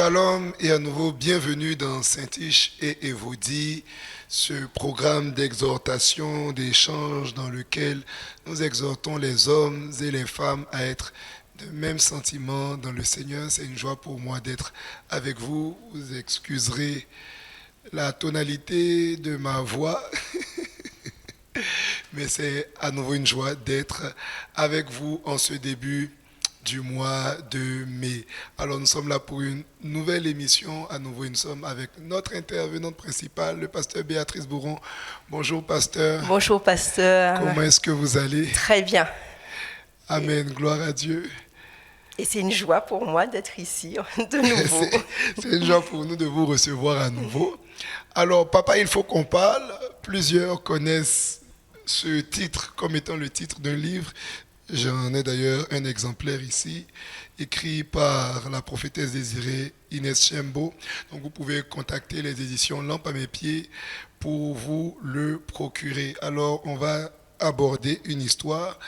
Shalom et à nouveau bienvenue dans Saint-Iche et Évodie, ce programme d'exhortation, d'échange dans lequel nous exhortons les hommes et les femmes à être de même sentiment dans le Seigneur. C'est une joie pour moi d'être avec vous. Vous excuserez la tonalité de ma voix, mais c'est à nouveau une joie d'être avec vous en ce début du mois de mai. Alors nous sommes là pour une nouvelle émission. À nouveau, nous sommes avec notre intervenante principale, le pasteur Béatrice Bourron. Bonjour pasteur. Bonjour pasteur. Comment est-ce que vous allez? Très bien. Amen, gloire à Dieu. Et c'est une joie pour moi d'être ici de nouveau. C'est une joie pour nous de vous recevoir à nouveau. Alors papa, il faut qu'on parle. Plusieurs connaissent ce titre comme étant le titre d'un livre. J'en ai d'ailleurs un exemplaire ici, écrit par la prophétesse désirée Inès Chembo. Donc vous pouvez contacter les éditions Lampe à mes pieds pour vous le procurer. Alors on va aborder une histoire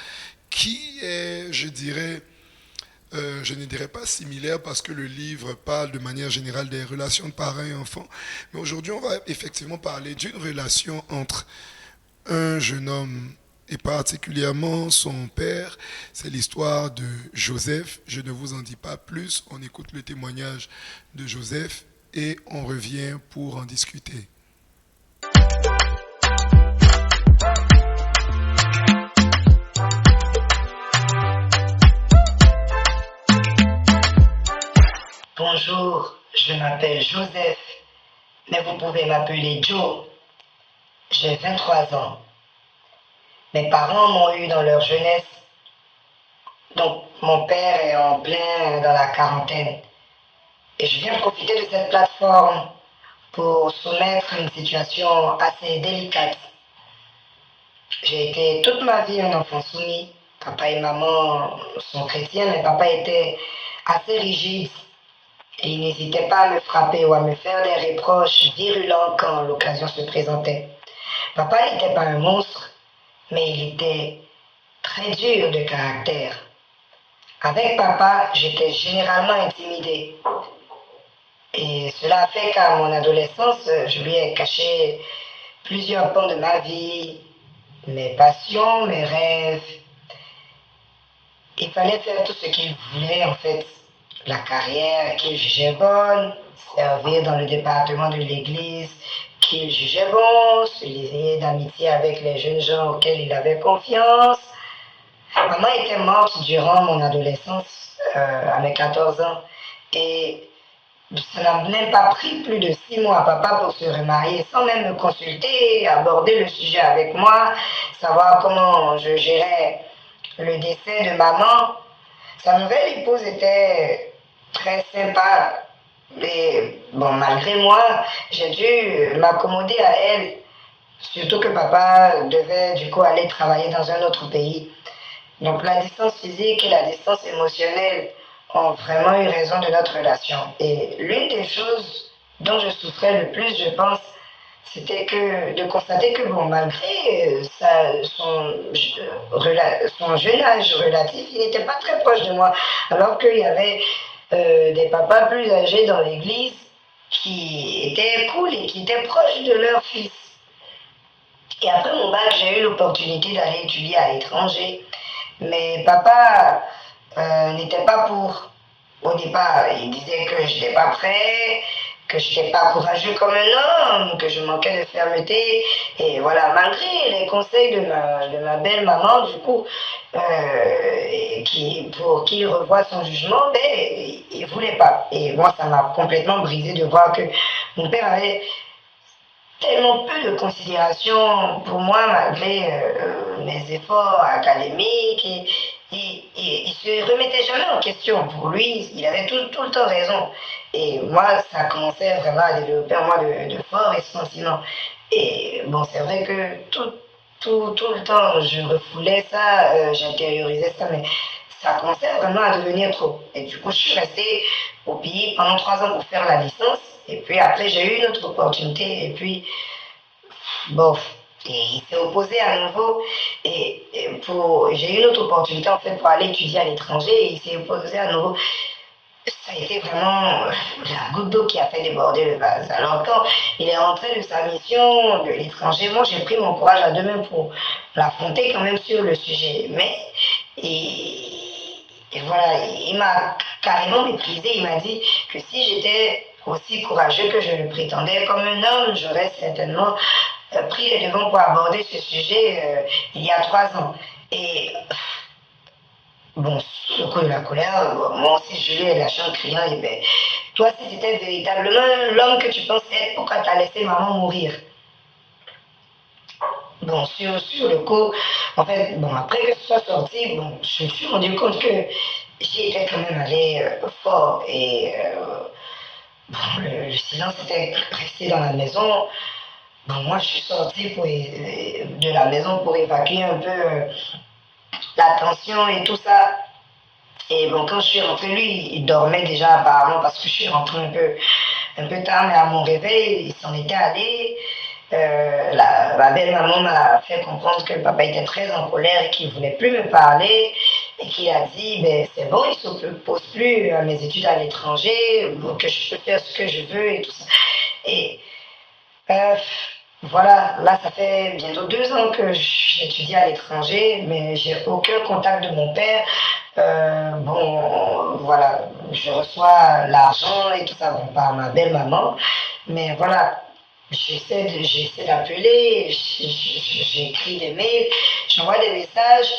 qui est, je ne dirais pas similaire parce que le livre parle de manière générale des relations de parents et enfants. Mais aujourd'hui, on va effectivement parler d'une relation entre un jeune homme et particulièrement son père. C'est l'histoire de Joseph. Je ne vous en dis pas plus. On écoute le témoignage de Joseph et on revient pour en discuter. Bonjour, je m'appelle Joseph, mais vous pouvez m'appeler Joe. J'ai 23 ans. Mes parents m'ont eu dans leur jeunesse, donc mon père est en plein dans la quarantaine. Et je viens profiter de cette plateforme pour soumettre une situation assez délicate. J'ai été toute ma vie un enfant soumis. Papa et maman sont chrétiens, mais papa était assez rigide. Et il n'hésitait pas à me frapper ou à me faire des reproches virulents quand l'occasion se présentait. Papa n'était pas un monstre, mais il était très dur de caractère. Avec papa, j'étais généralement intimidée. Et cela a fait qu'à mon adolescence, je lui ai caché plusieurs pans de ma vie, mes passions, mes rêves. Il fallait faire tout ce qu'il voulait en fait. La carrière qu'il jugeait bonne, servir dans le département de l'église qu'il jugeait bon, se lier d'amitié avec les jeunes gens auxquels il avait confiance. Maman était morte durant mon adolescence, à mes 14 ans, et ça n'a même pas pris plus de 6 mois à papa pour se remarier, sans même me consulter, aborder le sujet avec moi, savoir comment je gérais le décès de maman. Sa nouvelle épouse était très sympa, mais bon, malgré moi, j'ai dû m'accommoder à elle, surtout que papa devait du coup aller travailler dans un autre pays. Donc la distance physique et la distance émotionnelle ont vraiment eu raison de notre relation. Et l'une des choses dont je souffrais le plus, je pense, c'était de constater que bon, malgré son jeune âge relatif, il n'était pas très proche de moi. Alors qu'il y avait des papas plus âgés dans l'église qui étaient cool et qui étaient proches de leur fils. Et après mon bac, j'ai eu l'opportunité d'aller étudier à l'étranger. Mais papa n'était pas pour. Au départ, il disait que je n'étais pas prêt, que je n'étais pas courageux comme un homme, que je manquais de fermeté. Et voilà, malgré les conseils de ma belle maman, du coup, pour qu'il revoie son jugement, ben, il ne voulait pas. Et moi, ça m'a complètement brisé de voir que mon père avait tellement peu de considération pour moi, malgré mes efforts académiques. Il se remettait jamais en question. Pour lui, il avait tout le temps raison. Et moi, ça commençait vraiment à développer en moi de forts sentiments. Et bon, c'est vrai que tout le temps, je refoulais ça, j'intériorisais ça, mais ça commençait vraiment à devenir trop. Et du coup, je suis restée au pays pendant 3 ans pour faire la licence. Et puis après, j'ai eu une autre opportunité. Et puis, bof. Et il s'est opposé à nouveau. J'ai eu une autre opportunité en fait pour aller étudier à l'étranger. Et il s'est opposé à nouveau. ça a été vraiment la goutte d'eau qui a fait déborder le vase. Alors quand il est rentré de sa mission de l'étranger, moi j'ai pris mon courage à deux mains pour l'affronter quand même sur le sujet. Mais et voilà, il m'a carrément méprisé. Il m'a dit que si j'étais aussi courageux que je le prétendais comme un homme, j'aurais certainement pris les devants pour aborder ce sujet il y a 3 ans. Et bon, sous le coup de la colère, moi aussi je lui ai lâché en criant, et ben, toi si c'était véritablement l'homme que tu penses être, pourquoi t'as laissé maman mourir? Bon, sur le coup, en fait, bon, après que ce soit sorti, bon, je me suis rendu compte que j'y étais quand même allé fort et bon, le silence était resté dans la maison. Bon, moi, je suis sortie de la maison pour évacuer un peu la tension et tout ça. Et bon, quand je suis rentrée, lui, il dormait déjà apparemment parce que je suis rentrée un peu tard, mais à mon réveil, il s'en était allé. Ma belle-maman m'a fait comprendre que le papa était très en colère et qu'il ne voulait plus me parler et qu'il a dit ben, c'est bon, il ne s'oppose plus à mes études à l'étranger, que je peux faire ce que je veux et tout ça. Et voilà, là ça fait bientôt 2 ans que j'étudie à l'étranger, mais j'ai aucun contact de mon père. Bon, voilà, je reçois l'argent et tout ça bon, par ma belle-maman, mais voilà. J'essaie d'appeler, j'écris des mails, j'envoie des messages,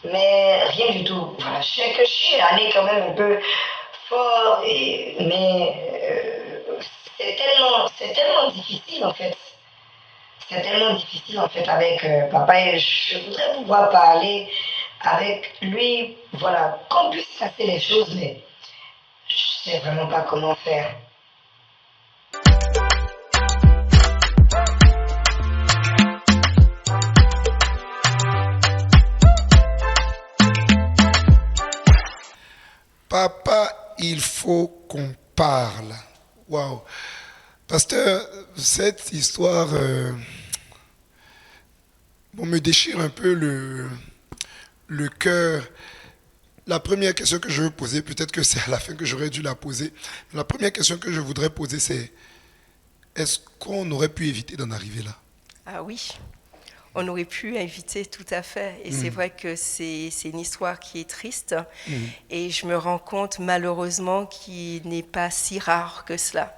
mais rien du tout. Voilà, je sais que je suis allée quand même un peu fort, mais c'est tellement difficile en fait. C'est tellement difficile en fait avec papa et je voudrais pouvoir parler avec lui, voilà, qu'on puisse casser les choses, mais je sais vraiment pas comment faire. Papa, il faut qu'on parle. Waouh. Pasteur, cette histoire bon, me déchire un peu le cœur. La première question que je veux poser, peut-être que c'est à la fin que j'aurais dû la poser. La première question que je voudrais poser, c'est est-ce qu'on aurait pu éviter d'en arriver là? Ah oui, on aurait pu éviter tout à fait. Et c'est vrai que c'est une histoire qui est triste. Et je me rends compte malheureusement qu'il n'est pas si rare que cela.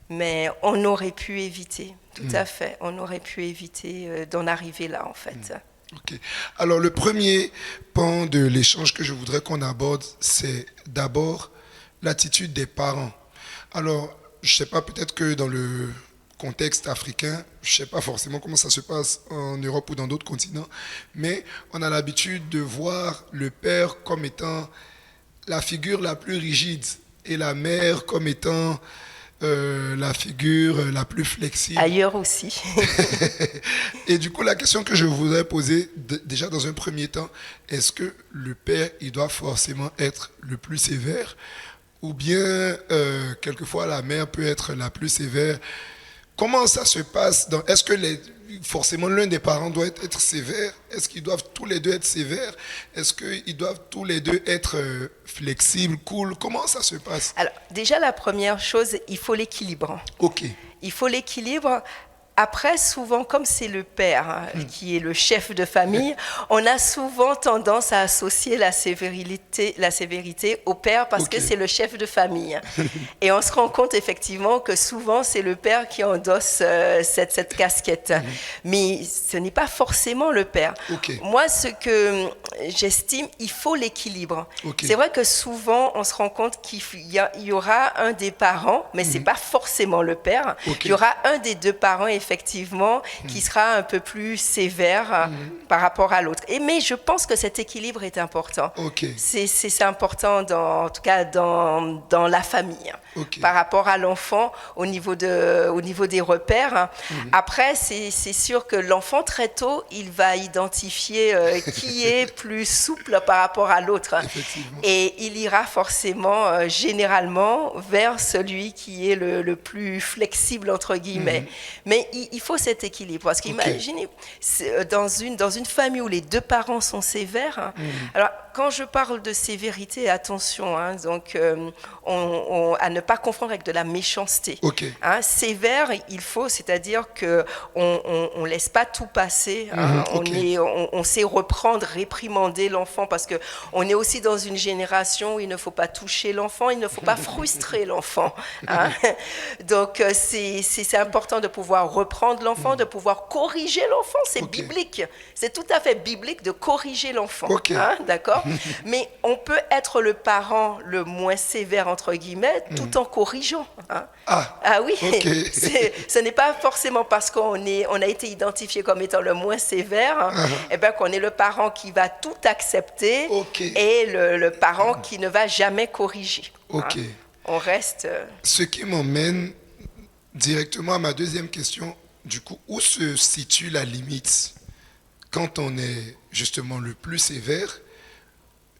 Mais on aurait pu éviter, tout à fait. On aurait pu éviter d'en arriver là en fait. Ok. Alors le premier pan de l'échange que je voudrais qu'on aborde, c'est d'abord l'attitude des parents. Alors, je ne sais pas, peut-être que dans le contexte africain, je ne sais pas forcément comment ça se passe en Europe ou dans d'autres continents, mais on a l'habitude de voir le père comme étant la figure la plus rigide et la mère comme étant la figure la plus flexible. Ailleurs aussi. Et du coup, la question que je voudrais poser, déjà dans un premier temps, est-ce que le père, il doit forcément être le plus sévère ou bien quelquefois la mère peut être la plus sévère? Comment ça se passe? Est-ce que forcément l'un des parents doit être sévère? Est-ce qu'ils doivent tous les deux être sévères? Est-ce qu'ils doivent tous les deux être flexibles, cool? Comment ça se passe? Alors, déjà, la première chose, il faut l'équilibre. Ok. Il faut l'équilibre. Après, souvent, comme c'est le père qui est le chef de famille, on a souvent tendance à associer la sévérité au père parce que c'est le chef de famille. Et on se rend compte effectivement que souvent, c'est le père qui endosse cette casquette. Mais ce n'est pas forcément le père. Moi, ce que j'estime, il faut l'équilibre. C'est vrai que souvent, on se rend compte qu'il y aura un des parents, mais ce n'est pas forcément le père. Il y aura un des deux parents, effectivement, qui sera un peu plus sévère par rapport à l'autre. Mais je pense que cet équilibre est important. C'est important, en tout cas, dans la famille. par rapport à l'enfant au niveau des repères. Après, c'est sûr que l'enfant, très tôt, il va identifier qui est plus souple par rapport à l'autre. Et il ira forcément, généralement, vers celui qui est le plus flexible, entre guillemets. Mais il faut cet équilibre. Parce qu'imaginez, dans une famille où les deux parents sont sévères, alors quand je parle de sévérité, attention, donc à ne pas confondre avec de la méchanceté. Sévère, il faut, c'est-à-dire qu'on laisse pas tout passer. On sait reprendre, réprimander l'enfant, parce que on est aussi dans une génération où il ne faut pas toucher l'enfant, il ne faut pas frustrer l'enfant. Donc c'est important de pouvoir reprendre l'enfant, de pouvoir corriger l'enfant. C'est biblique. C'est tout à fait biblique de corriger l'enfant. D'accord. Mais on peut être le parent le moins sévère, entre guillemets, tout en corrigeant. Ah oui, ce n'est pas forcément parce qu'on a été identifié comme étant le moins sévère qu'on est le parent qui va tout accepter et le parent qui ne va jamais corriger. On reste... Ce qui m'emmène directement à ma deuxième question. Du coup, où se situe la limite quand on est justement le plus sévère,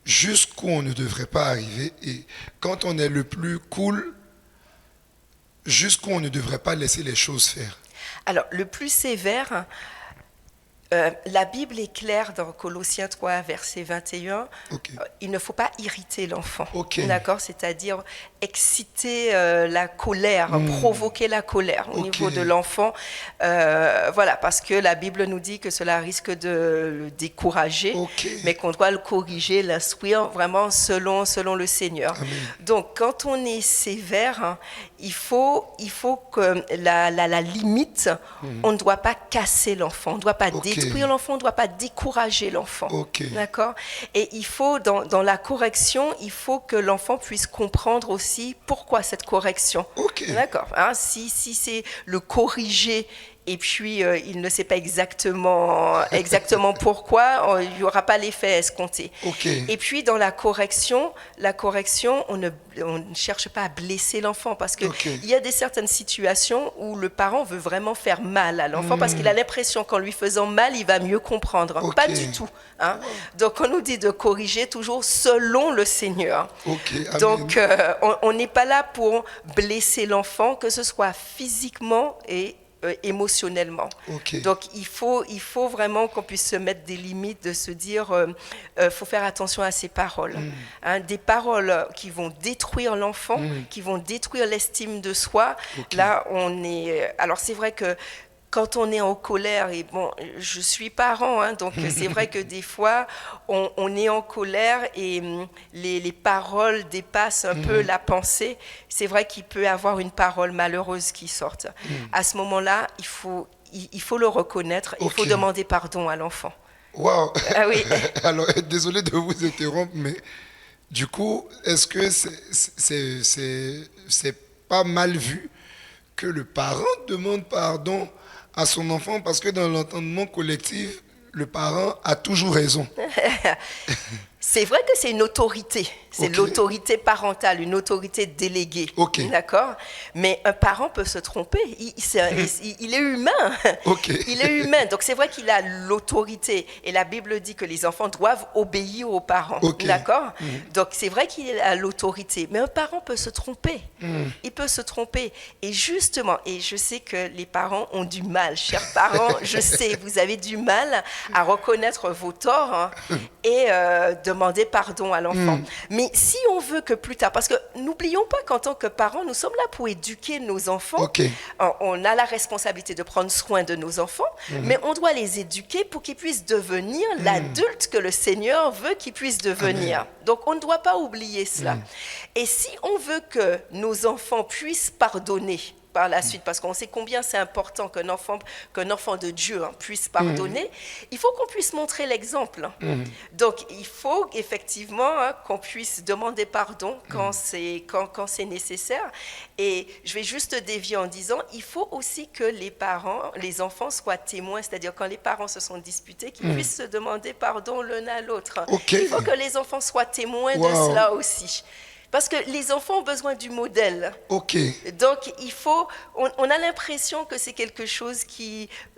jusqu'où on ne devrait pas arriver, et quand on est le plus cool, jusqu'où on ne devrait pas laisser les choses faire? Alors, le plus sévère, la Bible est claire dans Colossiens 3, verset 21. Il ne faut pas irriter l'enfant. D'accord, c'est-à-dire exciter la colère, provoquer la colère au niveau de l'enfant. Voilà, parce que la Bible nous dit que cela risque de le décourager, mais qu'on doit le corriger, l'instruire vraiment selon le Seigneur. Donc, quand on est sévère, il faut que la limite, on ne doit pas casser l'enfant, on ne doit pas détruire l'enfant, on ne doit pas décourager l'enfant. D'accord. Et il faut, dans la correction, il faut que l'enfant puisse comprendre aussi pourquoi cette correction. D'accord. Si c'est le corriger et puis il ne sait pas exactement pourquoi, il n'y aura pas l'effet escompté. Et puis dans la correction, on ne cherche pas à blesser l'enfant, parce qu'il y a certaines situations où le parent veut vraiment faire mal à l'enfant parce qu'il a l'impression qu'en lui faisant mal, il va mieux comprendre. Pas du tout. Donc on nous dit de corriger toujours selon le Seigneur. Donc on n'est pas là pour blesser l'enfant, que ce soit physiquement et émotionnellement. Donc il faut vraiment qu'on puisse se mettre des limites, de se dire faut faire attention à ces paroles. Des paroles qui vont détruire l'enfant, qui vont détruire l'estime de soi. Là on est... Alors c'est vrai que quand on est en colère, et bon, je suis parent, donc c'est vrai que des fois, on est en colère et les paroles dépassent un peu la pensée. C'est vrai qu'il peut y avoir une parole malheureuse qui sorte. À ce moment-là, il faut le reconnaître, il faut demander pardon à l'enfant. Waouh. Oui. Alors, désolé de vous interrompre, mais du coup, est-ce que c'est pas mal vu que le parent demande pardon à son enfant, parce que dans l'entendement collectif, le parent a toujours raison? C'est vrai que c'est une autorité, c'est l'autorité parentale, une autorité déléguée, d'accord. Mais un parent peut se tromper, il est humain, il est humain, donc c'est vrai qu'il a l'autorité, et la Bible dit que les enfants doivent obéir aux parents, d'accord. Donc c'est vrai qu'il a l'autorité, mais un parent peut se tromper, il peut se tromper, et justement, et je sais que les parents ont du mal, chers parents, je sais, vous avez du mal à reconnaître vos torts et demander pardon à l'enfant. Mais si on veut que plus tard, parce que n'oublions pas qu'en tant que parents, nous sommes là pour éduquer nos enfants. On a la responsabilité de prendre soin de nos enfants, mais on doit les éduquer pour qu'ils puissent devenir l'adulte que le Seigneur veut qu'ils puissent devenir. Donc on ne doit pas oublier cela. Et si on veut que nos enfants puissent pardonner par la suite, parce qu'on sait combien c'est important qu'un enfant de Dieu puisse pardonner, il faut qu'on puisse montrer l'exemple. Donc il faut effectivement qu'on puisse demander pardon quand c'est nécessaire. Et je vais juste dévier en disant, il faut aussi que les enfants soient témoins, c'est-à-dire quand les parents se sont disputés, qu'ils puissent se demander pardon l'un à l'autre. Il faut que les enfants soient témoins de cela aussi. Parce que les enfants ont besoin du modèle. Ok. Donc, on a l'impression que c'est quelque chose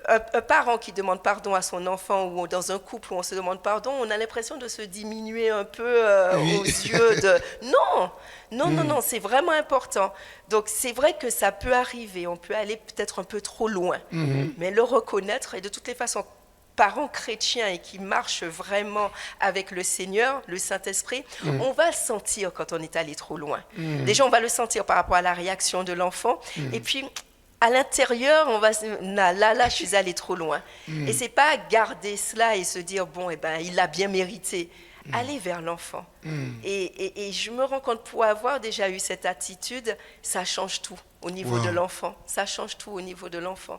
un parent qui demande pardon à son enfant ou dans un couple où on se demande pardon, on a l'impression de se diminuer un peu Oui. aux yeux de... Non, c'est vraiment important. Donc, c'est vrai que ça peut arriver, on peut aller peut-être un peu trop loin, mais le reconnaître et de toutes les façons, parents chrétiens et qui marchent vraiment avec le Seigneur, le Saint-Esprit, on va le sentir quand on est allé trop loin. Déjà, on va le sentir par rapport à la réaction de l'enfant. Et puis, à l'intérieur, on va se dire, là, je suis allé trop loin. Et c'est pas garder cela et se dire, bon, il l'a bien mérité. Aller vers l'enfant. Et je me rends compte, pour avoir déjà eu cette attitude, ça change tout au niveau de l'enfant. Ça change tout au niveau de l'enfant.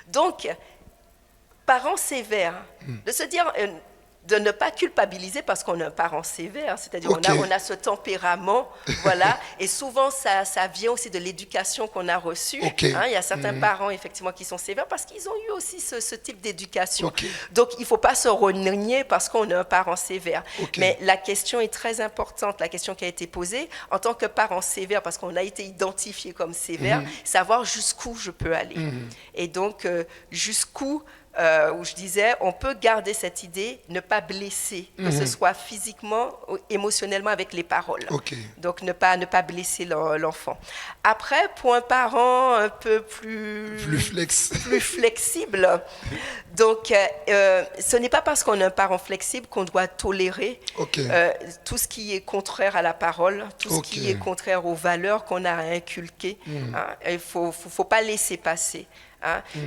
Donc, parents sévères, de se dire, de ne pas culpabiliser parce qu'on a un parent sévère, c'est-à-dire on a ce tempérament, voilà, et souvent ça vient aussi de l'éducation qu'on a reçue. Il y a certains parents effectivement qui sont sévères parce qu'ils ont eu aussi ce type d'éducation. Donc il ne faut pas se renier parce qu'on a un parent sévère. Mais la question est très importante, la question qui a été posée, en tant que parent sévère, parce qu'on a été identifié comme sévère, savoir jusqu'où je peux aller. Et donc jusqu'où où je disais, on peut garder cette idée, ne pas blesser, que ce soit physiquement ou émotionnellement avec les paroles. Donc, ne pas blesser l'enfant. Après, pour un parent un peu plus flexible, donc, ce n'est pas parce qu'on a un parent flexible qu'on doit tolérer tout ce qui est contraire à la parole, tout ce qui est contraire aux valeurs qu'on a inculquées. Il ne faut pas laisser passer.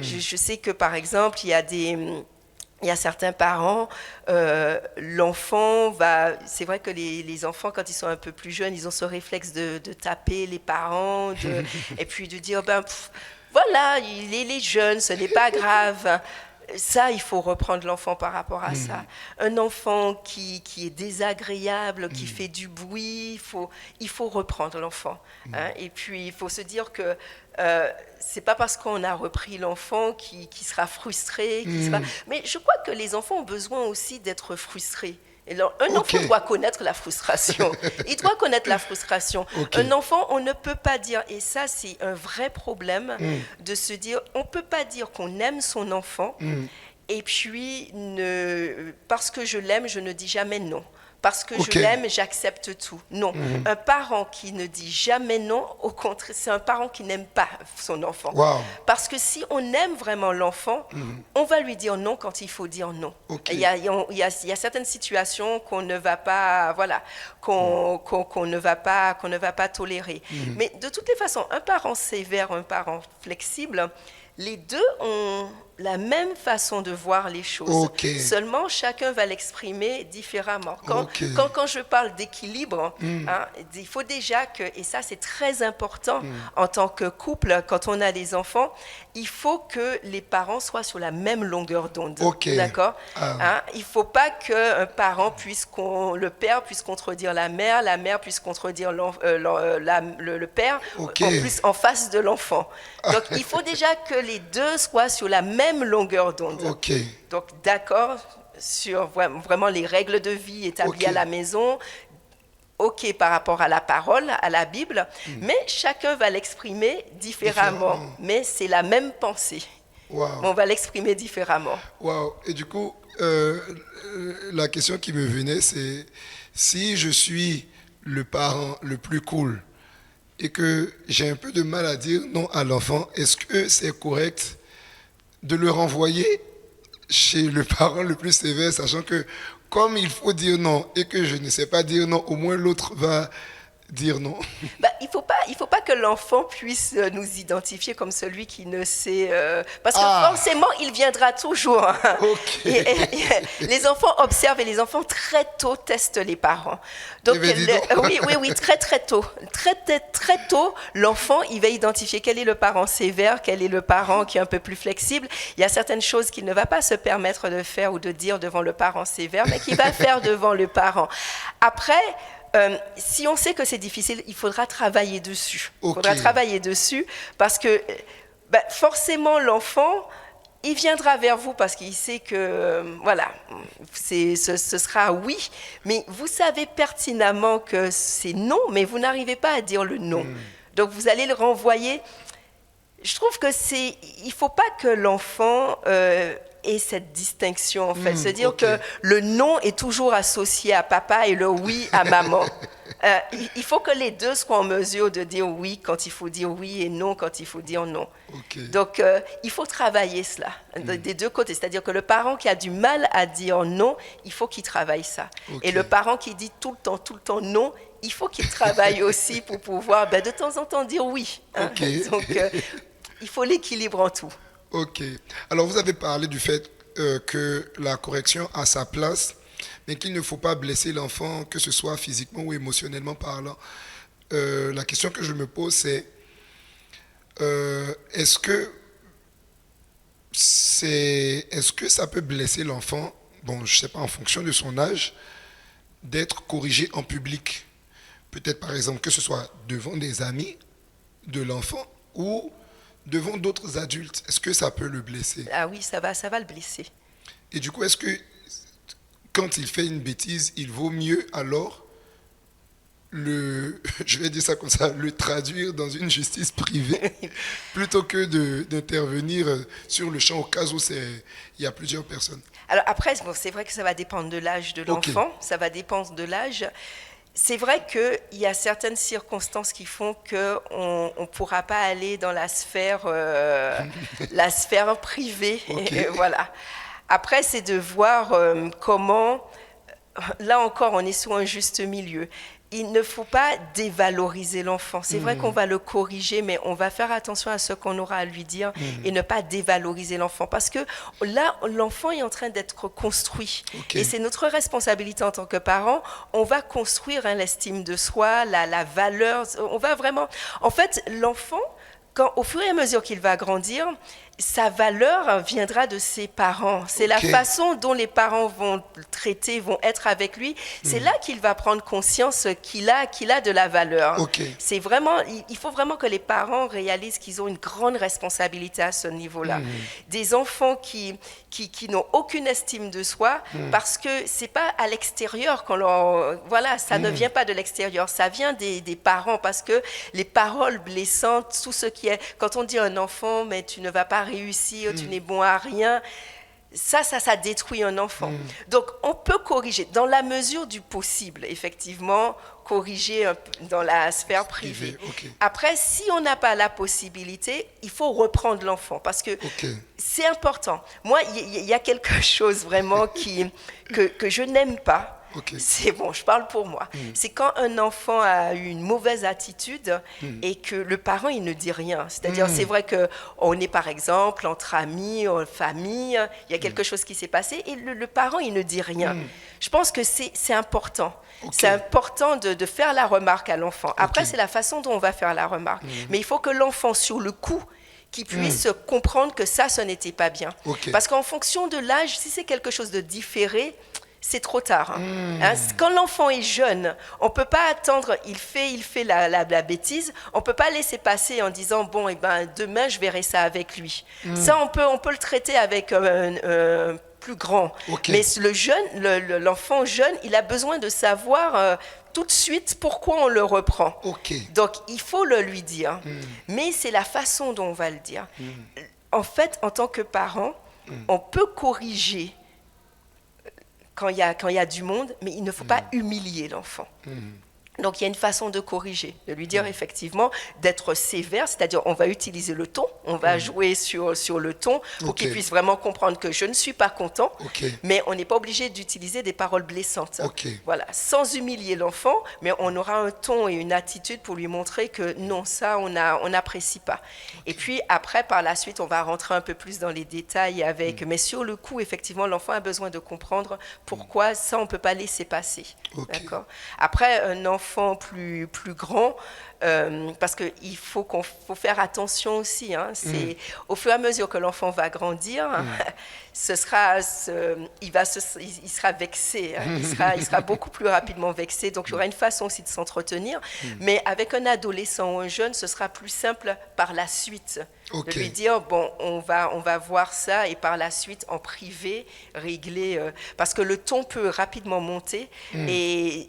Je sais que, par exemple, il y a certains parents, l'enfant va... C'est vrai que les enfants, quand ils sont un peu plus jeunes, ils ont ce réflexe de taper les parents, et puis de dire, voilà, il est jeune, ce n'est pas grave. Ça, il faut reprendre l'enfant par rapport à ça. Un enfant qui est désagréable, qui fait du bruit, il faut reprendre l'enfant. Et puis, il faut se dire que c'est pas parce qu'on a repris l'enfant qui sera frustré. Mais je crois que les enfants ont besoin aussi d'être frustrés. Un enfant doit connaître la frustration. Il doit connaître la frustration. Un enfant, on ne peut pas dire, et ça c'est un vrai problème, de se dire, on ne peut pas dire qu'on aime son enfant, et puis, parce que je l'aime, je ne dis jamais non. Parce que je l'aime, j'accepte tout. Non, un parent qui ne dit jamais non, au contraire, c'est un parent qui n'aime pas son enfant. Parce que si on aime vraiment l'enfant, on va lui dire non quand il faut dire non. Il y a certaines situations qu'on ne va pas, voilà, qu'on ne va pas tolérer. Mais de toutes les façons, un parent sévère, un parent flexible, les deux ont la même façon de voir les choses. Seulement, chacun va l'exprimer différemment. Quand je parle d'équilibre, il faut déjà que, et ça c'est très important en tant que couple, quand on a des enfants, il faut que les parents soient sur la même longueur d'onde. D'accord ? Il ne faut pas qu'un parent le père puisse contredire la mère puisse contredire le père, en plus en face de l'enfant. Donc, il faut déjà que les deux soient sur la même longueur d'onde. Donc, d'accord sur vraiment les règles de vie établies à la maison, par rapport à la parole, à la Bible, mais chacun va l'exprimer différemment. Mais c'est la même pensée. On va l'exprimer différemment. Et du coup, la question qui me venait, c'est si je suis le parent le plus cool et que j'ai un peu de mal à dire non à l'enfant, est-ce que c'est correct de le renvoyer chez le parent le plus sévère, sachant que comme il faut dire non et que je ne sais pas dire non, au moins l'autre va dire non. Il faut pas que l'enfant puisse nous identifier comme celui qui ne sait... parce que forcément, il viendra toujours. Et les enfants observent et les enfants très tôt testent les parents. Donc, oui, très tôt. Très tôt, l'enfant, il va identifier quel est le parent sévère, quel est le parent qui est un peu plus flexible. Il y a certaines choses qu'il ne va pas se permettre de faire ou de dire devant le parent sévère, mais qu'il va faire devant le parent. Après... si on sait que c'est difficile, il faudra travailler dessus. Il faudra travailler dessus parce que forcément, l'enfant, il viendra vers vous parce qu'il sait que, voilà, ce sera oui, mais vous savez pertinemment que c'est non, mais vous n'arrivez pas à dire le non. Donc vous allez le renvoyer. Je trouve que il ne faut pas que l'enfant ait cette distinction, en fait. C'est-à-dire que le non est toujours associé à papa et le oui à maman. Il faut que les deux soient en mesure de dire oui quand il faut dire oui et non quand il faut dire non. Donc, il faut travailler cela des deux côtés. C'est-à-dire que le parent qui a du mal à dire non, il faut qu'il travaille ça. Et le parent qui dit tout le temps non, il faut qu'il travaille aussi pour pouvoir de temps en temps dire oui. Hein. Donc, il faut l'équilibre en tout. Ok. Alors, vous avez parlé du fait que la correction a sa place, mais qu'il ne faut pas blesser l'enfant, que ce soit physiquement ou émotionnellement parlant. La question que je me pose, c'est est-ce que ça peut blesser l'enfant, bon, je ne sais pas, en fonction de son âge, d'être corrigé en public? Peut-être, par exemple, que ce soit devant des amis de l'enfant ou devant d'autres adultes. Est-ce que ça peut le blesser? Ah oui, ça va le blesser. Et du coup, est-ce que quand il fait une bêtise, il vaut mieux alors je vais dire ça comme ça, le traduire dans une justice privée plutôt que d'intervenir sur le champ au cas où il y a plusieurs personnes? Alors après, c'est vrai que ça va dépendre de l'âge de l'enfant, ça va dépendre de l'âge. C'est vrai qu'il y a certaines circonstances qui font qu'on ne pourra pas aller dans la sphère privée. Et voilà. Après, c'est de voir comment, là encore, on est sur un juste milieu. Il ne faut pas dévaloriser l'enfant. C'est vrai qu'on va le corriger, mais on va faire attention à ce qu'on aura à lui dire et ne pas dévaloriser l'enfant. Parce que là, l'enfant est en train d'être construit. Et c'est notre responsabilité en tant que parents. On va construire l'estime de soi, la valeur. On va vraiment... En fait, l'enfant, au fur et à mesure qu'il va grandir, sa valeur viendra de ses parents. C'est la façon dont les parents vont le traiter, vont être avec lui. C'est là qu'il va prendre conscience qu'il a de la valeur. C'est vraiment, il faut vraiment que les parents réalisent qu'ils ont une grande responsabilité à ce niveau-là. Des enfants qui n'ont aucune estime de soi parce que c'est pas à l'extérieur qu'on leur... Voilà, ça ne vient pas de l'extérieur, ça vient des parents parce que les paroles blessantes, tout ce qui est... Quand on dit à un enfant, mais tu ne vas pas réussir, tu n'es bon à rien, ça détruit un enfant. Donc, on peut corriger, dans la mesure du possible, effectivement, corriger dans la sphère privée. Après, si on n'a pas la possibilité, il faut reprendre l'enfant, parce que c'est important. Moi, il y a quelque chose vraiment que je n'aime pas. C'est bon, je parle pour moi. C'est quand un enfant a eu une mauvaise attitude et que le parent, il ne dit rien. C'est-à-dire, c'est vrai qu'on est par exemple entre amis, en famille, il y a quelque chose qui s'est passé et le parent, il ne dit rien. Je pense que c'est important. C'est important de faire la remarque à l'enfant. Après, c'est la façon dont on va faire la remarque. Mais il faut que l'enfant, sur le coup, qui puisse comprendre que ça, ce n'était pas bien. Parce qu'en fonction de l'âge, si c'est quelque chose de différé, c'est trop tard. Hein, quand l'enfant est jeune, on ne peut pas attendre, il fait la bêtise, on ne peut pas laisser passer en disant, bon, eh ben, demain, je verrai ça avec lui. Ça, on peut le traiter avec plus grand. Mais l'enfant jeune, il a besoin de savoir tout de suite pourquoi on le reprend. Donc, il faut le lui dire. Mais c'est la façon dont on va le dire. En fait, en tant que parent, on peut corriger quand il y a du monde, mais il ne faut pas humilier l'enfant. Donc, il y a une façon de corriger, de lui dire effectivement, d'être sévère, c'est-à-dire on va utiliser le ton, on va jouer sur le ton pour qu'il puisse vraiment comprendre que je ne suis pas content, mais on n'est pas obligé d'utiliser des paroles blessantes. Voilà, sans humilier l'enfant, mais on aura un ton et une attitude pour lui montrer que non, ça, on n'apprécie pas. Et puis après, par la suite, on va rentrer un peu plus dans les détails avec, mais sur le coup, effectivement, l'enfant a besoin de comprendre pourquoi ça, on ne peut pas laisser passer. D'accord. Après, un enfant plus grand, parce qu'il faut faire attention aussi. Hein, au fur et à mesure que l'enfant va grandir, il sera vexé. Hein, il sera beaucoup plus rapidement vexé. Donc, il y aura une façon aussi de s'entretenir. Mais avec un adolescent ou un jeune, ce sera plus simple par la suite. Ok. De lui dire, bon, on va voir ça et par la suite, en privé, régler. Parce que le ton peut rapidement monter et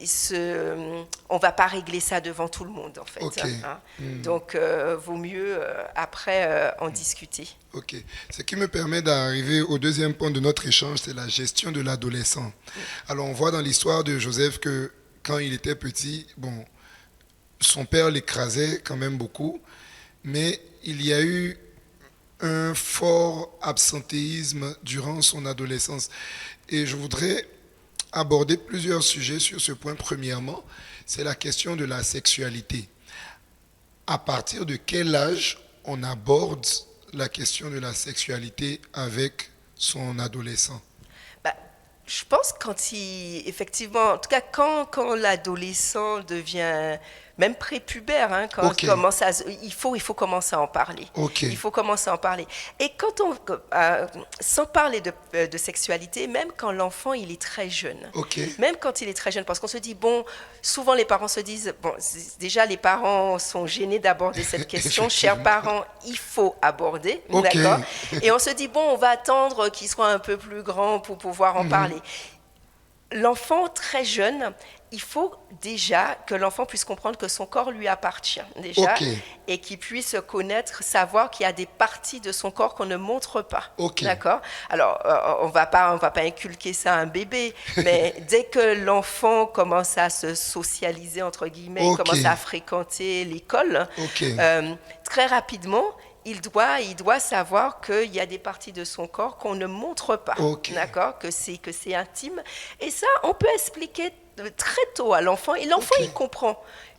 on ne va pas régler ça devant tout le monde, en fait. Ok. Donc, vaut mieux après en discuter. Ok. Ce qui me permet d'arriver au deuxième point de notre échange, c'est la gestion de l'adolescent. Alors, on voit dans l'histoire de Joseph que quand il était petit, bon, son père l'écrasait quand même beaucoup, mais il y a eu un fort absentéisme durant son adolescence. Et je voudrais aborder plusieurs sujets sur ce point. Premièrement, c'est la question de la sexualité. À partir de quel âge on aborde la question de la sexualité avec son adolescent? Bah, je pense effectivement, en tout cas quand l'adolescent devient même prépubère, hein, quand Ok. il commence il faut commencer à en parler. Ok. Il faut commencer à en parler. Et sans parler de sexualité, même quand l'enfant il est très jeune, Ok. même quand il est très jeune, parce qu'on se dit, bon, souvent les parents se disent, bon, déjà les parents sont gênés d'aborder cette question, chers parents, il faut aborder, Ok. d'accord? Et on se dit, bon, on va attendre qu'il soit un peu plus grand pour pouvoir en parler. L'enfant très jeune, il faut déjà que l'enfant puisse comprendre que son corps lui appartient déjà Ok. et qu'il puisse connaître, savoir qu'il y a des parties de son corps qu'on ne montre pas. Ok. D'accord? Alors, on va pas inculquer ça à un bébé, mais dès que l'enfant commence à se socialiser, entre guillemets, Ok. commence à fréquenter l'école, Ok. très rapidement, il doit savoir qu'il y a des parties de son corps qu'on ne montre pas, Ok. d'accord, que c'est intime. Et ça, on peut expliquer très tôt à l'enfant. Et l'enfant, Ok.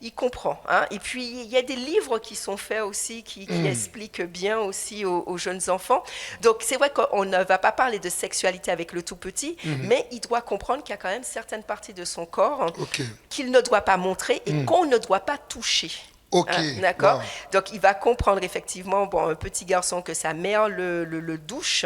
il comprend. Hein. Et puis, il y a des livres qui sont faits aussi, qui expliquent bien aussi aux jeunes enfants. Donc, c'est vrai qu'on ne va pas parler de sexualité avec le tout petit, mais il doit comprendre qu'il y a quand même certaines parties de son corps Ok. qu'il ne doit pas montrer et qu'on ne doit pas toucher. Ok. Hein, d'accord. Wow. Donc, il va comprendre effectivement, bon, un petit garçon, que sa mère le douche.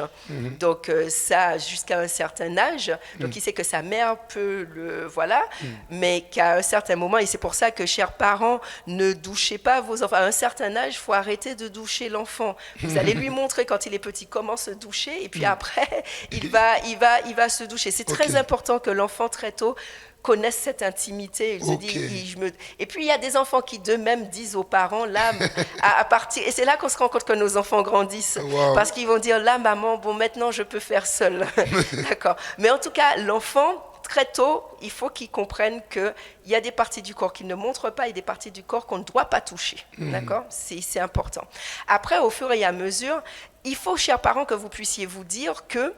Donc, ça, jusqu'à un certain âge. Donc, il sait que sa mère peut voilà. Mais qu'à un certain moment, et c'est pour ça que, chers parents, ne douchez pas vos enfants. À un certain âge, il faut arrêter de doucher l'enfant. Vous allez lui montrer quand il est petit comment se doucher. Et puis après, il va se doucher. C'est très important que l'enfant, très tôt, connaissent cette intimité. Il se dit, Et puis, il y a des enfants qui d'eux-mêmes disent aux parents, là, à partir... Et c'est là qu'on se rend compte que nos enfants grandissent. Wow. Parce qu'ils vont dire, là, maman, bon, maintenant, je peux faire seul. D'accord. Mais en tout cas, l'enfant, très tôt, il faut qu'il comprenne qu'il y a des parties du corps qu'il ne montre pas et des parties du corps qu'on ne doit pas toucher. D'accord. C'est important. Après, au fur et à mesure, il faut, chers parents, que vous puissiez vous dire que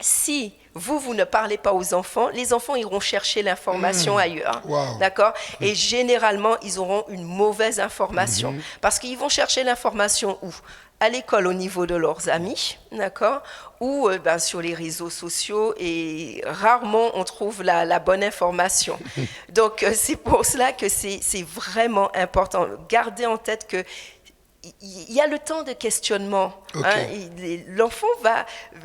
si vous ne parlez pas aux enfants, les enfants iront chercher l'information ailleurs. Wow. D'accord? Et généralement, ils auront une mauvaise information. Parce qu'ils vont chercher l'information où? À l'école, au niveau de leurs amis, d'accord? Ou sur les réseaux sociaux, et rarement on trouve la bonne information. Donc, c'est pour cela que c'est vraiment important. Gardez en tête que il y a le temps de questionnement. Ok. Hein, l'enfant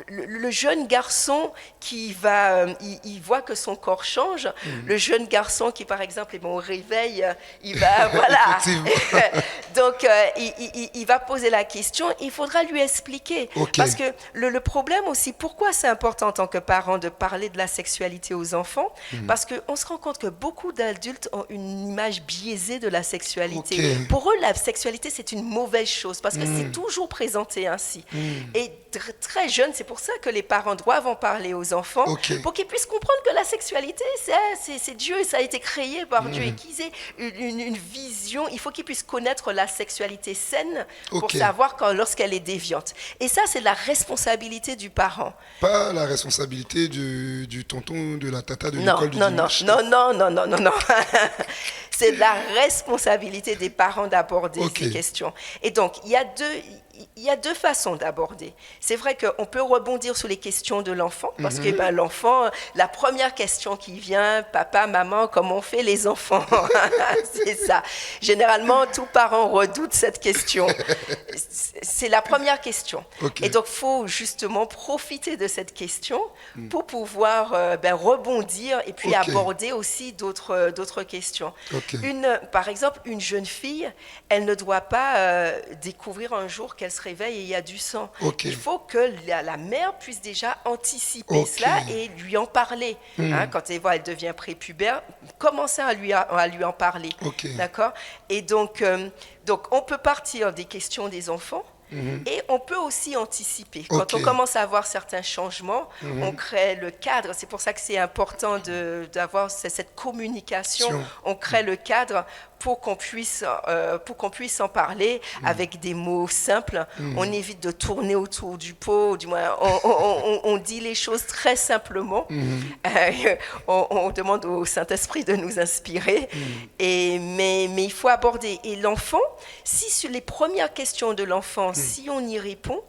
le jeune garçon qui va, il voit que son corps change. Le jeune garçon qui, par exemple, est bon au réveil, il va, voilà. Donc, il va poser la question. Il faudra lui expliquer. Ok. Parce que le problème aussi, pourquoi c'est important en tant que parent de parler de la sexualité aux enfants? Parce qu'on se rend compte que beaucoup d'adultes ont une image biaisée de la sexualité. Ok. Pour eux, la sexualité, c'est une mauvaise chose parce que c'est toujours présenté ainsi. Et très jeune, c'est pour ça que les parents doivent en parler aux enfants pour qu'ils puissent comprendre que la sexualité, c'est Dieu, ça a été créé par Dieu et qu'ils aient une vision. Il faut qu'ils puissent connaître la sexualité saine pour savoir lorsqu'elle est déviante. Et ça, c'est la responsabilité du parent. Pas la responsabilité du tonton, de la tata de Non, l'école du non, dimanche. non. C'est la responsabilité des parents d'aborder ces questions. Et donc, il y a deux façons d'aborder. C'est vrai qu'on peut rebondir sur les questions de l'enfant, parce que l'enfant, la première question qui vient, papa, maman, comment on fait les enfants? C'est ça. Généralement, tous parents redoutent cette question. C'est la première question. Ok. Et donc, il faut justement profiter de cette question pour pouvoir rebondir et puis Ok. aborder aussi d'autres questions. Ok. Par exemple, une jeune fille, elle ne doit pas découvrir un jour qu'elle se réveille et il y a du sang. Ok. Il faut que la mère puisse déjà anticiper Ok. cela et lui en parler. Hein, quand elle devient prépubère, commencer à lui en parler. Ok. D'accord ? Et donc, on peut partir des questions des enfants. Et on peut aussi anticiper. Quand Ok. on commence à avoir certains changements, on crée le cadre. C'est pour ça que c'est important d'avoir cette communication. On crée le cadre pour qu'on puisse en parler avec des mots simples. On évite de tourner autour du pot. Du moins, on dit les choses très simplement. On demande au Saint-Esprit de nous inspirer. Mais il faut aborder. Et l'enfant, si sur les premières questions de l'enfant, si on y répond,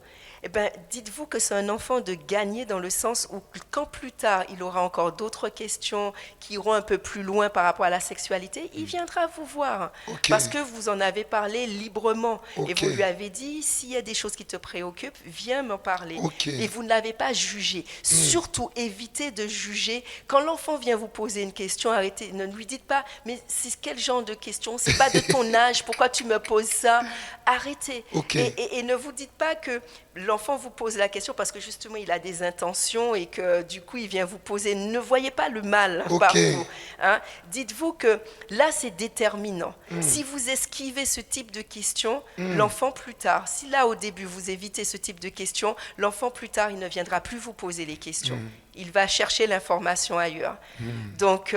eh ben, dites-vous que c'est un enfant de gagner dans le sens où quand plus tard il aura encore d'autres questions qui iront un peu plus loin par rapport à la sexualité, il viendra vous voir Ok. parce que vous en avez parlé librement et Ok. vous lui avez dit s'il y a des choses qui te préoccupent, viens m'en parler. Ok. Et vous ne l'avez pas jugé. Surtout évitez de juger. Quand l'enfant vient vous poser une question, arrêtez, ne lui dites pas mais c'est quel genre de question, c'est pas de ton âge, pourquoi tu me poses ça? Arrêtez. Ok. Et ne vous dites pas que l'enfant vous pose la question parce que justement il a des intentions et que du coup il vient vous poser. Ne voyez pas le mal Ok. par vous. Hein. Dites-vous que là c'est déterminant. Si vous esquivez ce type de questions, l'enfant plus tard, si là au début vous évitez ce type de questions, l'enfant plus tard il ne viendra plus vous poser les questions. Il va chercher l'information ailleurs. Donc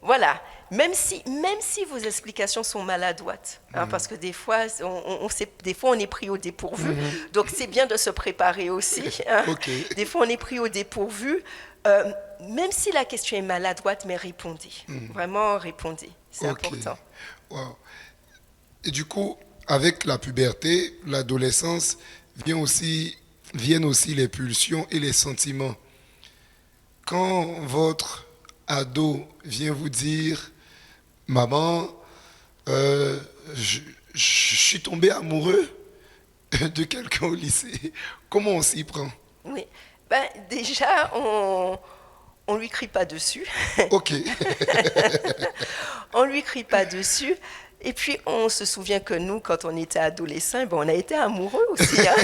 voilà. Même si vos explications sont maladroites, hein, parce que des fois, on est pris au dépourvu, donc c'est bien de se préparer aussi. Hein. Ok. Des fois, on est pris au dépourvu, même si la question est maladroite, mais répondez. Vraiment, répondez. C'est Ok. important. Wow. Et du coup, avec la puberté, l'adolescence, viennent aussi les pulsions et les sentiments. Quand votre ado vient vous dire « Maman, je suis tombé amoureux de quelqu'un au lycée », comment on s'y prend? Oui. Ben, déjà, on lui crie pas dessus. Ok. On lui crie pas dessus. Et puis, on se souvient que nous, quand on était adolescents, ben, on a été amoureux aussi. Hein.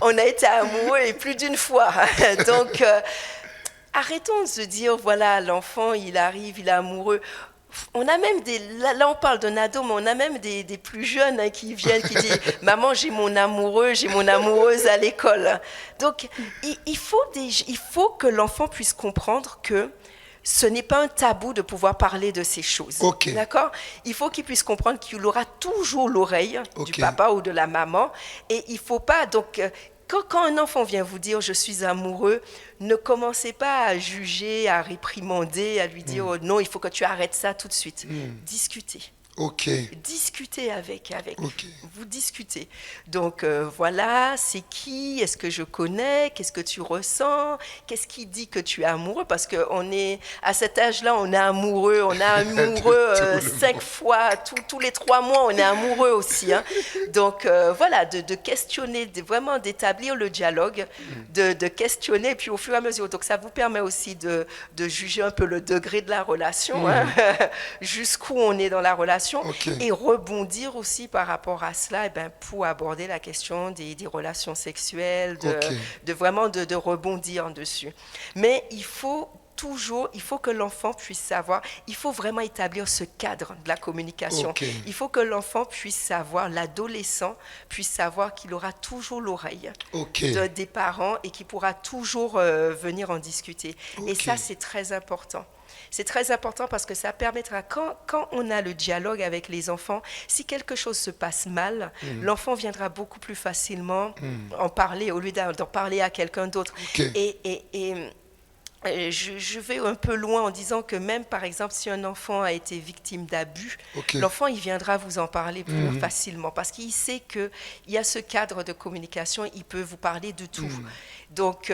On a été amoureux et plus d'une fois. Donc, arrêtons de se dire, voilà, l'enfant, il arrive, il est amoureux. On a même là on parle d'un ado, mais on a même des plus jeunes hein, qui viennent, qui disent « Maman, j'ai mon amoureux, j'ai mon amoureuse à l'école ». Donc, il faut que l'enfant puisse comprendre que ce n'est pas un tabou de pouvoir parler de ces choses. Ok. D'accord ? Il faut qu'il puisse comprendre qu'il aura toujours l'oreille du Ok. papa ou de la maman. Et il ne faut pas... Donc, quand un enfant vient vous dire « je suis amoureux », ne commencez pas à juger, à réprimander, à lui dire oh, « non, il faut que tu arrêtes ça tout de suite ». Discutez. Ok. Discutez avec. Ok. Vous discutez. Donc voilà, c'est qui? Est-ce que je connais? Qu'est-ce que tu ressens? Qu'est-ce qui dit que tu es amoureux? Parce qu'on est à cet âge-là, on est amoureux. On est amoureux 5 fois, tous les 3 mois, on est amoureux aussi. Hein. Donc voilà, de questionner, vraiment d'établir le dialogue, de questionner, et puis au fur et à mesure. Donc ça vous permet aussi de juger un peu le degré de la relation, hein, jusqu'où on est dans la relation. Ok. Et rebondir aussi par rapport à cela pour aborder la question des relations sexuelles, de vraiment de rebondir dessus. Mais il faut que l'enfant puisse savoir, il faut vraiment établir ce cadre de la communication. Ok. Il faut que l'enfant puisse savoir, l'adolescent puisse savoir qu'il aura toujours l'oreille des parents et qu'il pourra toujours venir en discuter. Et ça, c'est très important. C'est très important parce que ça permettra, quand on a le dialogue avec les enfants, si quelque chose se passe mal, l'enfant viendra beaucoup plus facilement en parler au lieu d'en parler à quelqu'un d'autre. Ok. Et je vais un peu loin en disant que même, par exemple, si un enfant a été victime d'abus, l'enfant, il viendra vous en parler plus facilement parce qu'il sait qu'il y a ce cadre de communication, il peut vous parler de tout. Donc,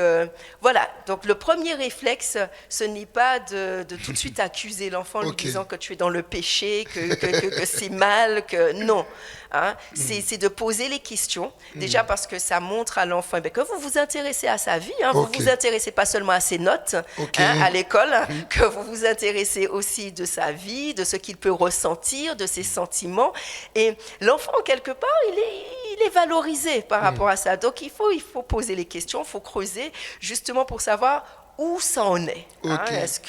voilà. Donc, le premier réflexe, ce n'est pas de tout de suite accuser l'enfant en lui disant que tu es dans le péché, que c'est mal, que non. Hein, c'est de poser les questions, déjà parce que ça montre à l'enfant que vous vous intéressez à sa vie, hein, vous ne vous intéressez pas seulement à ses notes à l'école, que vous vous intéressez aussi de sa vie, de ce qu'il peut ressentir, de ses sentiments. Et l'enfant, quelque part, il est valorisé par rapport à ça. Donc, il faut poser les questions, il faut creuser, justement pour savoir où ça en est. Hein? Est-ce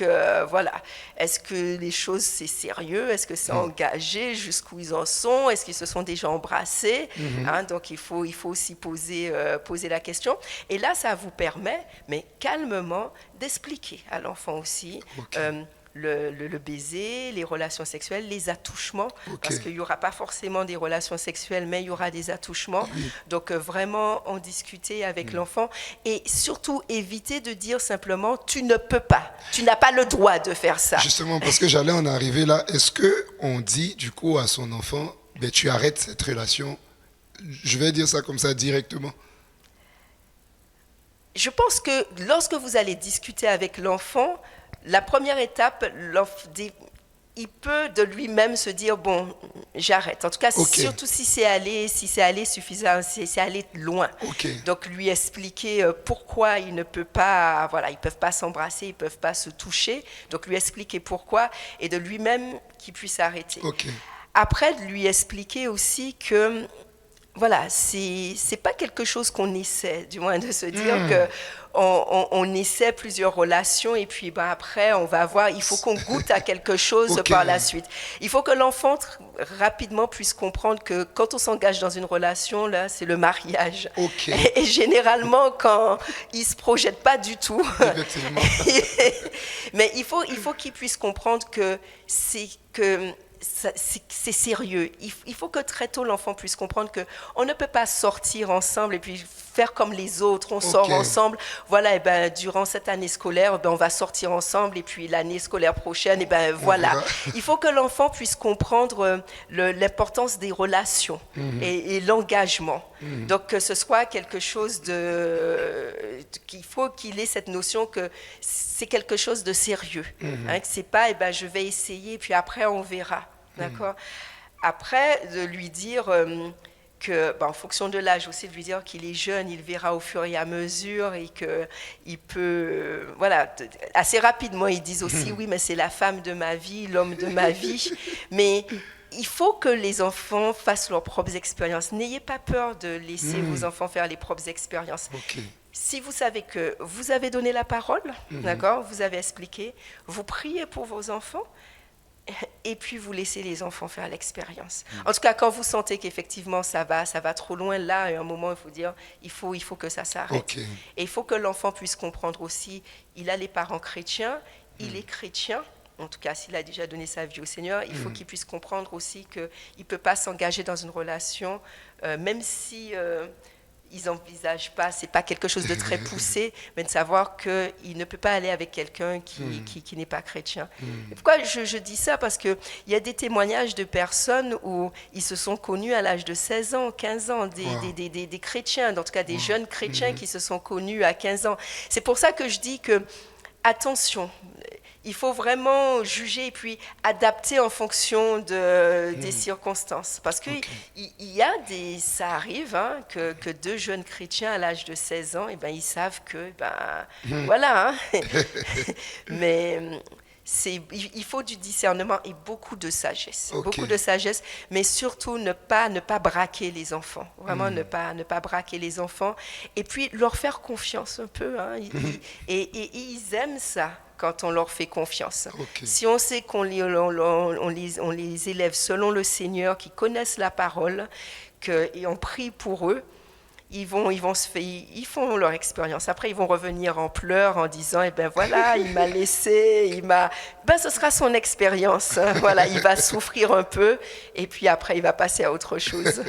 que les choses, c'est sérieux? Est-ce que c'est engagé? Jusqu'où ils en sont? Est-ce qu'ils se sont déjà embrassés? Hein? Donc, il faut aussi poser la question. Et là, ça vous permet, mais calmement, d'expliquer à l'enfant aussi le baiser, les relations sexuelles, les attouchements, parce qu'il n'y aura pas forcément des relations sexuelles, mais il y aura des attouchements. Donc, vraiment en discuter avec l'enfant et surtout éviter de dire simplement « tu ne peux pas, tu n'as pas le droit de faire ça ». Justement, parce que j'allais en arriver là, est-ce qu'on dit du coup à son enfant « tu arrêtes cette relation », je vais dire ça comme ça directement? Je pense que lorsque vous allez discuter avec l'enfant, la première étape, il peut de lui-même se dire bon, j'arrête. En tout cas, surtout si c'est allé suffisant, si c'est allé loin. Donc lui expliquer pourquoi il ne peut pas, ils peuvent pas s'embrasser, ils peuvent pas se toucher. Donc lui expliquer pourquoi et de lui-même qu'il puisse arrêter. Après, de lui expliquer aussi que c'est pas quelque chose qu'on essaie, du moins de se dire que on essaie plusieurs relations et puis après on va voir, il faut qu'on goûte à quelque chose par la suite. Il faut que l'enfant rapidement puisse comprendre que quand on s'engage dans une relation, là, c'est le mariage. Et généralement, quand il se projette pas du tout, mais il faut qu'il puisse comprendre que c'est sérieux. Il faut que très tôt l'enfant puisse comprendre qu'on ne peut pas sortir ensemble et puis faire comme les autres, on sort ensemble, et durant cette année scolaire, on va sortir ensemble et puis l'année scolaire prochaine, il faut que l'enfant puisse comprendre l'importance des relations et l'engagement. Donc que ce soit quelque chose qu'il faut qu'il ait cette notion que c'est quelque chose de sérieux, que c'est pas je vais essayer puis après on verra. D'accord. Après, de lui dire que, en fonction de l'âge aussi, de lui dire qu'il est jeune, il verra au fur et à mesure et qu'il peut, assez rapidement, ils disent aussi, oui, mais c'est la femme de ma vie, l'homme de ma vie. Mais il faut que les enfants fassent leurs propres expériences. N'ayez pas peur de laisser vos enfants faire les propres expériences. Si vous savez que vous avez donné la parole, d'accord, vous avez expliqué, vous priez pour vos enfants, et puis vous laissez les enfants faire l'expérience. En tout cas, quand vous sentez qu'effectivement ça va trop loin, là, à un moment, il faut dire, il faut que ça s'arrête. Et il faut que l'enfant puisse comprendre aussi, il a les parents chrétiens, il est chrétien, en tout cas s'il a déjà donné sa vie au Seigneur, il faut qu'il puisse comprendre aussi qu'il ne peut pas s'engager dans une relation, même si... ils n'envisagent pas, c'est pas quelque chose de très poussé, mais de savoir qu'il ne peut pas aller avec quelqu'un qui n'est pas chrétien. Et pourquoi je dis ça? Parce qu'il y a des témoignages de personnes où ils se sont connus à l'âge de 16 ans, 15 ans, des chrétiens, en tout cas des jeunes chrétiens qui se sont connus à 15 ans. C'est pour ça que je dis que, attention, il faut vraiment juger et puis adapter en fonction des circonstances. Parce que ça arrive que deux jeunes chrétiens à l'âge de 16 ans, ils savent que, mais il faut du discernement et beaucoup de sagesse. Beaucoup de sagesse, mais surtout ne pas braquer les enfants. Vraiment ne pas braquer les enfants. Et puis leur faire confiance un peu. Et ils aiment ça quand on leur fait confiance. Si on sait qu'on les élève selon le Seigneur, qui connaissent la parole, et on prie pour eux, ils font leur expérience. Après, ils vont revenir en pleurs en disant, il m'a laissé, ce sera son expérience. Il va souffrir un peu et puis après, il va passer à autre chose.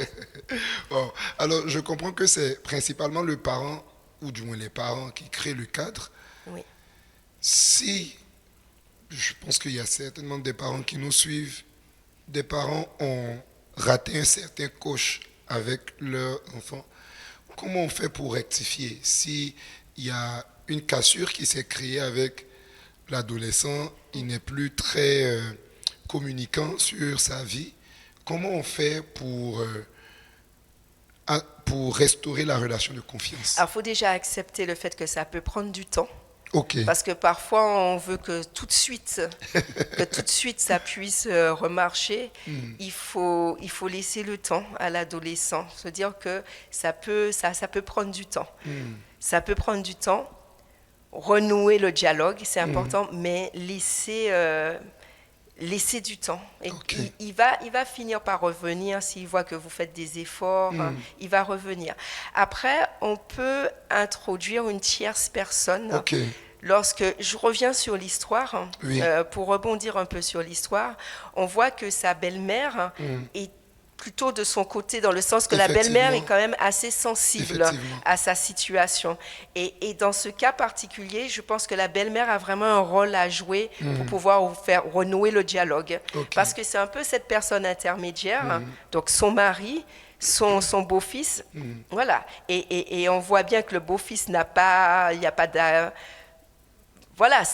Bon, alors, je comprends que c'est principalement le parent, ou du moins les parents, qui créent le cadre. Oui. si, je pense qu'il y a certainement des parents qui nous suivent, des parents ont raté un certain coche avec leur enfant, comment on fait pour rectifier s'il y a une cassure qui s'est créée avec l'adolescent, il n'est plus très communicant sur sa vie, comment on fait pour restaurer la relation de confiance? Alors, il faut déjà accepter le fait que ça peut prendre du temps. Ok. Parce que parfois, on veut que tout de suite ça puisse remarcher. Il faut laisser le temps à l'adolescent. Se dire que ça peut prendre du temps. Ça peut prendre du temps. Renouer le dialogue, c'est important, mais laisser du temps. Et Ok. il va finir par revenir s'il voit que vous faites des efforts. Il va revenir. Après, on peut introduire une tierce personne. Ok. Lorsque je reviens sur l'histoire, Oui. pour rebondir un peu sur l'histoire, on voit que sa belle-mère est plutôt de son côté, dans le sens que la belle-mère est quand même assez sensible à sa situation. Et dans ce cas particulier, je pense que la belle-mère a vraiment un rôle à jouer pour pouvoir faire renouer le dialogue. Parce que c'est un peu cette personne intermédiaire, donc son mari, son beau-fils, voilà. Et on voit bien que le beau-fils il n'y a pas voilà,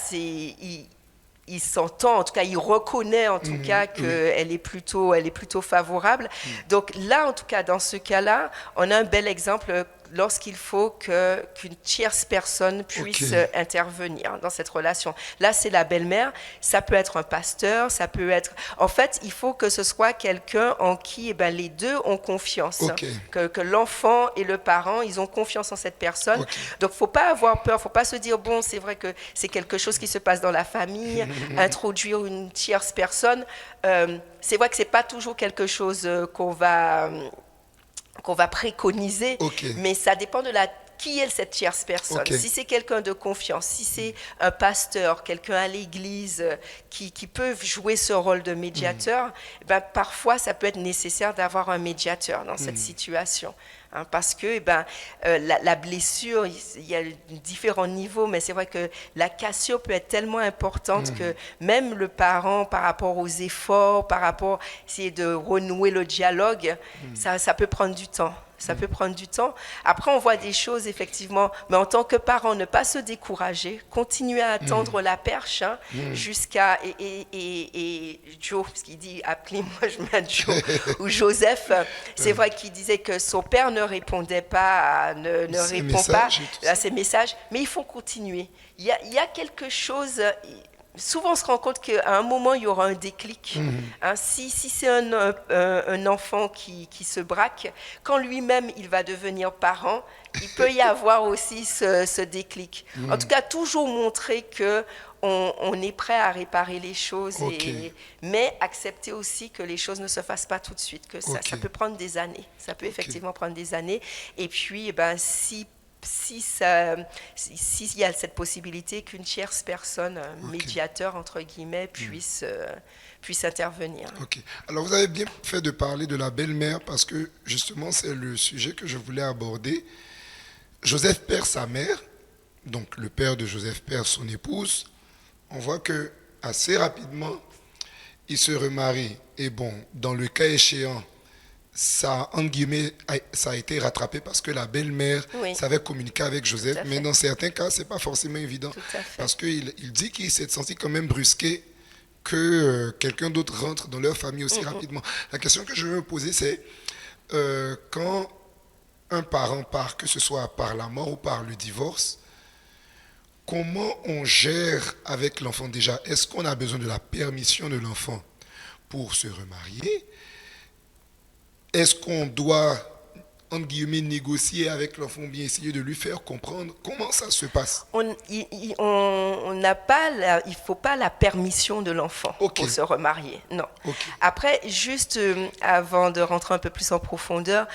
il s'entend, en tout cas, il reconnaît en tout cas qu'elle est plutôt favorable. Donc là, en tout cas, dans ce cas-là, on a un bel exemple lorsqu'il faut qu'une tierce personne puisse intervenir dans cette relation. Là, c'est la belle-mère, ça peut être un pasteur, ça peut être... En fait, il faut que ce soit quelqu'un en qui les deux ont confiance. Que l'enfant et le parent, ils ont confiance en cette personne. Donc, il ne faut pas avoir peur, il ne faut pas se dire, bon, c'est vrai que c'est quelque chose qui se passe dans la famille, introduire une tierce personne. C'est vrai que ce n'est pas toujours quelque chose qu'on va préconiser, mais ça dépend de qui est cette tierce personne. Si c'est quelqu'un de confiance, si c'est un pasteur, quelqu'un à l'église qui peut jouer ce rôle de médiateur, parfois ça peut être nécessaire d'avoir un médiateur dans cette situation. Parce que la blessure, il y a différents niveaux, mais c'est vrai que la cassure peut être tellement importante que même le parent, par rapport aux efforts, par rapport à essayer de renouer le dialogue, ça peut prendre du temps. Ça peut prendre du temps. Après, on voit des choses, effectivement, mais en tant que parent, ne pas se décourager, continuer à attendre la perche jusqu'à... Et Joe, parce qu'il dit, appelez-moi, je mets Joe, ou Joseph, c'est vrai qu'il disait que son père ne répondait pas, ne répond pas à ses messages, mais il faut continuer. Il y a quelque chose... Souvent, on se rend compte qu'à un moment, il y aura un déclic. Si c'est un enfant qui se braque, quand lui-même, il va devenir parent, il peut y avoir aussi ce déclic. En tout cas, toujours montrer qu'on est prêt à réparer les choses, mais accepter aussi que les choses ne se fassent pas tout de suite, que ça peut prendre des années. Ça peut effectivement prendre des années. Et puis, s'il y a cette possibilité qu'une tierce personne, un médiateur entre guillemets, puisse intervenir. Alors vous avez bien fait de parler de la belle-mère parce que justement c'est le sujet que je voulais aborder. Joseph perd sa mère, donc le père de Joseph perd son épouse. On voit que assez rapidement il se remarie et bon, dans le cas échéant, ça, entre guillemets, ça a été rattrapé parce que la belle-mère savait communiquer avec Joseph, mais dans certains cas, ce n'est pas forcément évident. Parce qu'il dit qu'il s'est senti quand même brusqué que quelqu'un d'autre rentre dans leur famille aussi rapidement. La question que je veux me poser, c'est quand un parent part, que ce soit par la mort ou par le divorce, comment on gère avec l'enfant déjà? Est-ce qu'on a besoin de la permission de l'enfant pour se remarier? Est-ce qu'on doit, entre guillemets, négocier avec l'enfant, bien essayer de lui faire comprendre comment ça se passe? On n'a pas, il ne faut pas la permission de l'enfant pour se remarier, non. Après, juste avant de rentrer un peu plus en profondeur,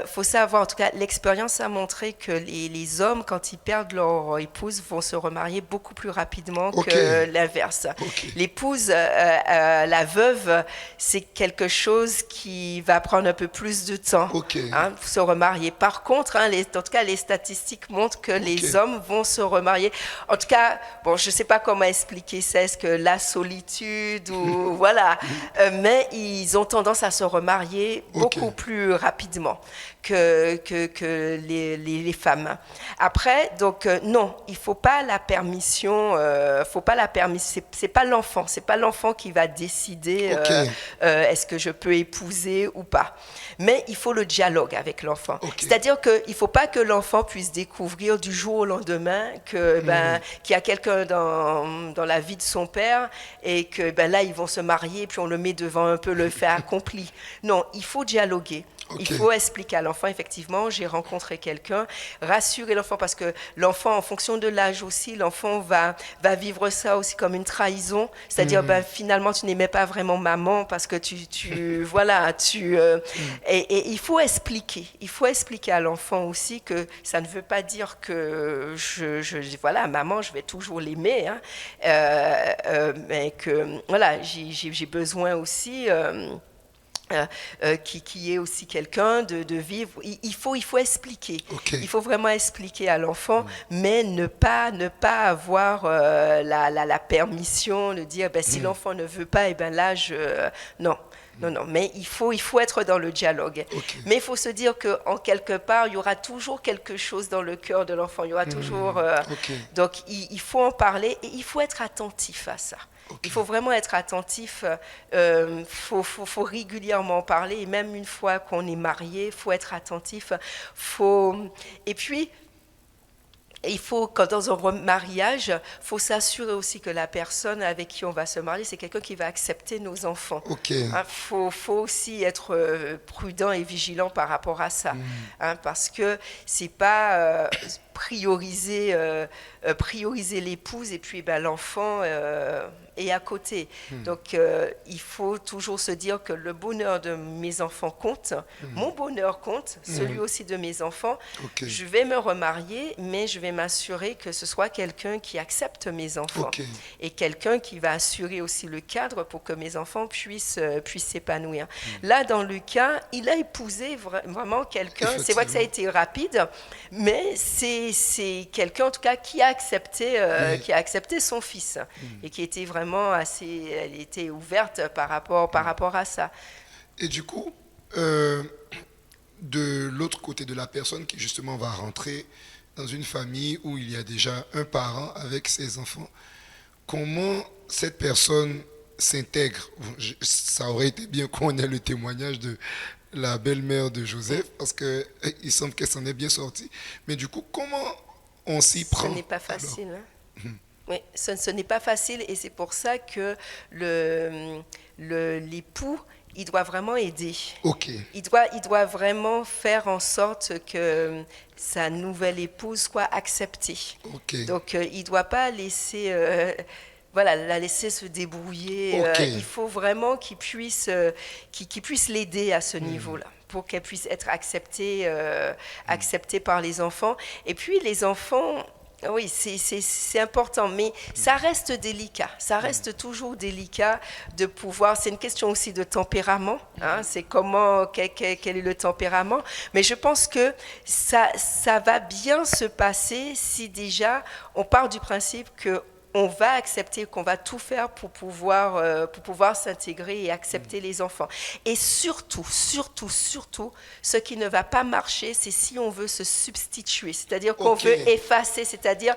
faut savoir, en tout cas, l'expérience a montré que les hommes, quand ils perdent leur épouse, vont se remarier beaucoup plus rapidement que l'inverse. L'épouse, la veuve, c'est quelque chose qui va prendre un peu plus de temps. Se se remarier. Par contre, en tout cas, les statistiques montrent que les hommes vont se remarier. En tout cas, bon, je ne sais pas comment expliquer ça, est-ce que la solitude ou voilà, mais ils ont tendance à se remarier beaucoup plus rapidement que les femmes. Après, donc non, il faut pas la permission, c'est pas l'enfant qui va décider est-ce que je peux épouser ou pas. Mais il faut le dialogue avec l'enfant. C'est-à-dire qu'il faut pas que l'enfant puisse découvrir du jour au lendemain qu'il y a quelqu'un dans la vie de son père et que là ils vont se marier puis on le met devant un peu le fait accompli. Non, il faut dialoguer. Il faut expliquer à l'enfant, effectivement, j'ai rencontré quelqu'un, rassurer l'enfant, parce que l'enfant, en fonction de l'âge aussi, l'enfant va vivre ça aussi comme une trahison, c'est-à-dire finalement tu n'aimais pas vraiment maman parce que et il faut expliquer à l'enfant aussi que ça ne veut pas dire que voilà, maman, je vais toujours l'aimer, hein, mais que voilà, j'ai besoin aussi qui est aussi quelqu'un de vivre. Il faut expliquer. Il faut vraiment expliquer à l'enfant, mais ne pas avoir la permission de dire si l'enfant ne veut pas, non. Non, mais il faut être dans le dialogue. Mais il faut se dire qu'en quelque part, il y aura toujours quelque chose dans le cœur de l'enfant. Il y aura toujours... Donc, il faut en parler et il faut être attentif à ça. Il faut vraiment être attentif. Faut régulièrement en parler. Et même une fois qu'on est marié, il faut être attentif. Et puis... il faut, quand dans un mariage, il faut s'assurer aussi que la personne avec qui on va se marier, c'est quelqu'un qui va accepter nos enfants. Faut aussi être prudent et vigilant par rapport à ça, parce que c'est pas prioriser l'épouse et puis l'enfant est à côté. Donc il faut toujours se dire que le bonheur de mes enfants compte, mon bonheur compte, celui aussi de mes enfants. Je vais me remarier, mais je vais m'assurer que ce soit quelqu'un qui accepte mes enfants et quelqu'un qui va assurer aussi le cadre pour que mes enfants puissent s'épanouir. Là, dans le cas, il a épousé vraiment quelqu'un, c'est vrai que ça a été rapide, mais c'est quelqu'un en tout cas qui a accepté son fils et qui était vraiment elle était ouverte par rapport à ça. Et du coup, de l'autre côté de la personne qui justement va rentrer dans une famille où il y a déjà un parent avec ses enfants, comment cette personne s'intègre? Ça aurait été bien qu'on ait le témoignage de la belle-mère de Joseph, parce qu'il semble qu'elle s'en est bien sortie. Mais du coup, comment on s'y prend? Ce n'est pas facile. Oui, ce n'est pas facile, et c'est pour ça que l'époux, il doit vraiment aider. Il doit vraiment faire en sorte que sa nouvelle épouse soit acceptée. Donc, il ne doit pas laisser... la laisser se débrouiller. Il faut vraiment qu'il puisse l'aider à ce niveau-là, pour qu'elle puisse être acceptée par les enfants. Et puis les enfants, oui, c'est important, mais ça reste délicat. Ça reste toujours délicat de pouvoir... C'est une question aussi de tempérament. C'est quel est le tempérament. Mais je pense que ça va bien se passer si déjà on part du principe que on va accepter, qu'on va tout faire pour pouvoir s'intégrer et accepter les enfants. Et surtout, ce qui ne va pas marcher, c'est si on veut se substituer, c'est-à-dire qu'on veut effacer, c'est-à-dire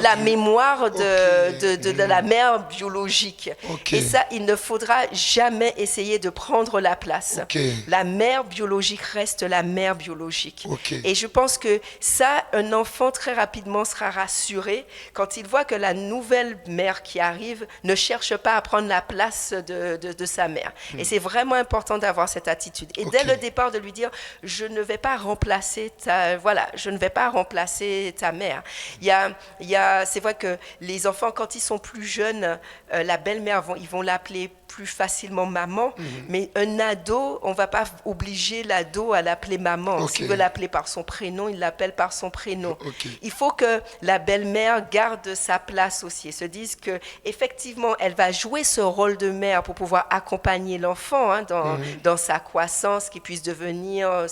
la mémoire de la mère biologique. Et ça, il ne faudra jamais essayer de prendre la place. La mère biologique reste la mère biologique. Et je pense que ça, un enfant très rapidement sera rassuré quand il voit que la nouvelle mère qui arrive ne cherche pas à prendre la place de sa mère. Et c'est vraiment important d'avoir cette attitude. Et dès le départ, de lui dire, je ne vais pas remplacer ta mère. C'est vrai que les enfants, quand ils sont plus jeunes, la belle-mère, ils vont l'appeler plus facilement maman, mais un ado, on ne va pas obliger l'ado à l'appeler maman. S'il veut l'appeler par son prénom, il l'appelle par son prénom. Il faut que la belle-mère garde sa place aussi, et se dise qu'effectivement, elle va jouer ce rôle de mère pour pouvoir accompagner l'enfant dans sa croissance, qu'il puisse devenir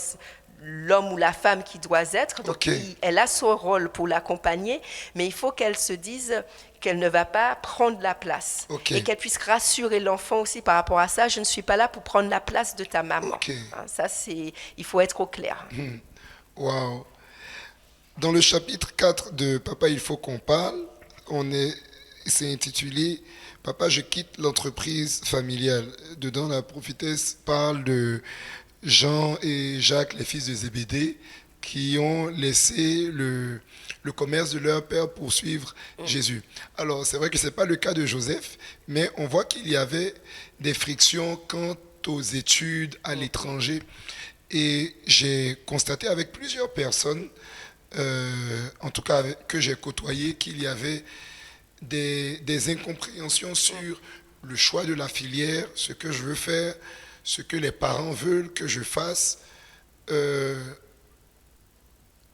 l'homme ou la femme qui doit être. Donc, Ok. elle a son rôle pour l'accompagner, mais il faut qu'elle se dise qu'elle ne va pas prendre la place. Ok. Et qu'elle puisse rassurer l'enfant aussi par rapport à ça. Je ne suis pas là pour prendre la place de ta maman. Ok. Hein, ça, il faut être au clair. Waouh. Dans le chapitre 4 de Papa, il faut qu'on parle, c'est intitulé Papa, je quitte l'entreprise familiale. Dedans, la prophétesse parle de Jean et Jacques, les fils de Zébédée, qui ont laissé le commerce de leur père pour suivre Jésus. Alors, c'est vrai que ce n'est pas le cas de Joseph, mais on voit qu'il y avait des frictions quant aux études à l'étranger. Et j'ai constaté avec plusieurs personnes, en tout cas que j'ai côtoyées, qu'il y avait des incompréhensions sur le choix de la filière, ce que je veux faire, ce que les parents veulent que je fasse.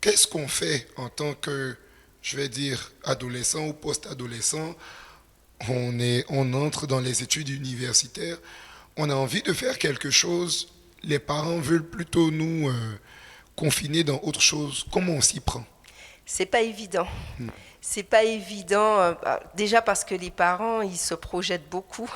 Qu'est-ce qu'on fait en tant que, je vais dire, adolescent ou post-adolescent? On entre dans les études universitaires, on a envie de faire quelque chose, les parents veulent plutôt nous confiner dans autre chose. Comment on s'y prend? C'est pas évident. C'est pas évident, déjà parce que les parents, ils se projettent beaucoup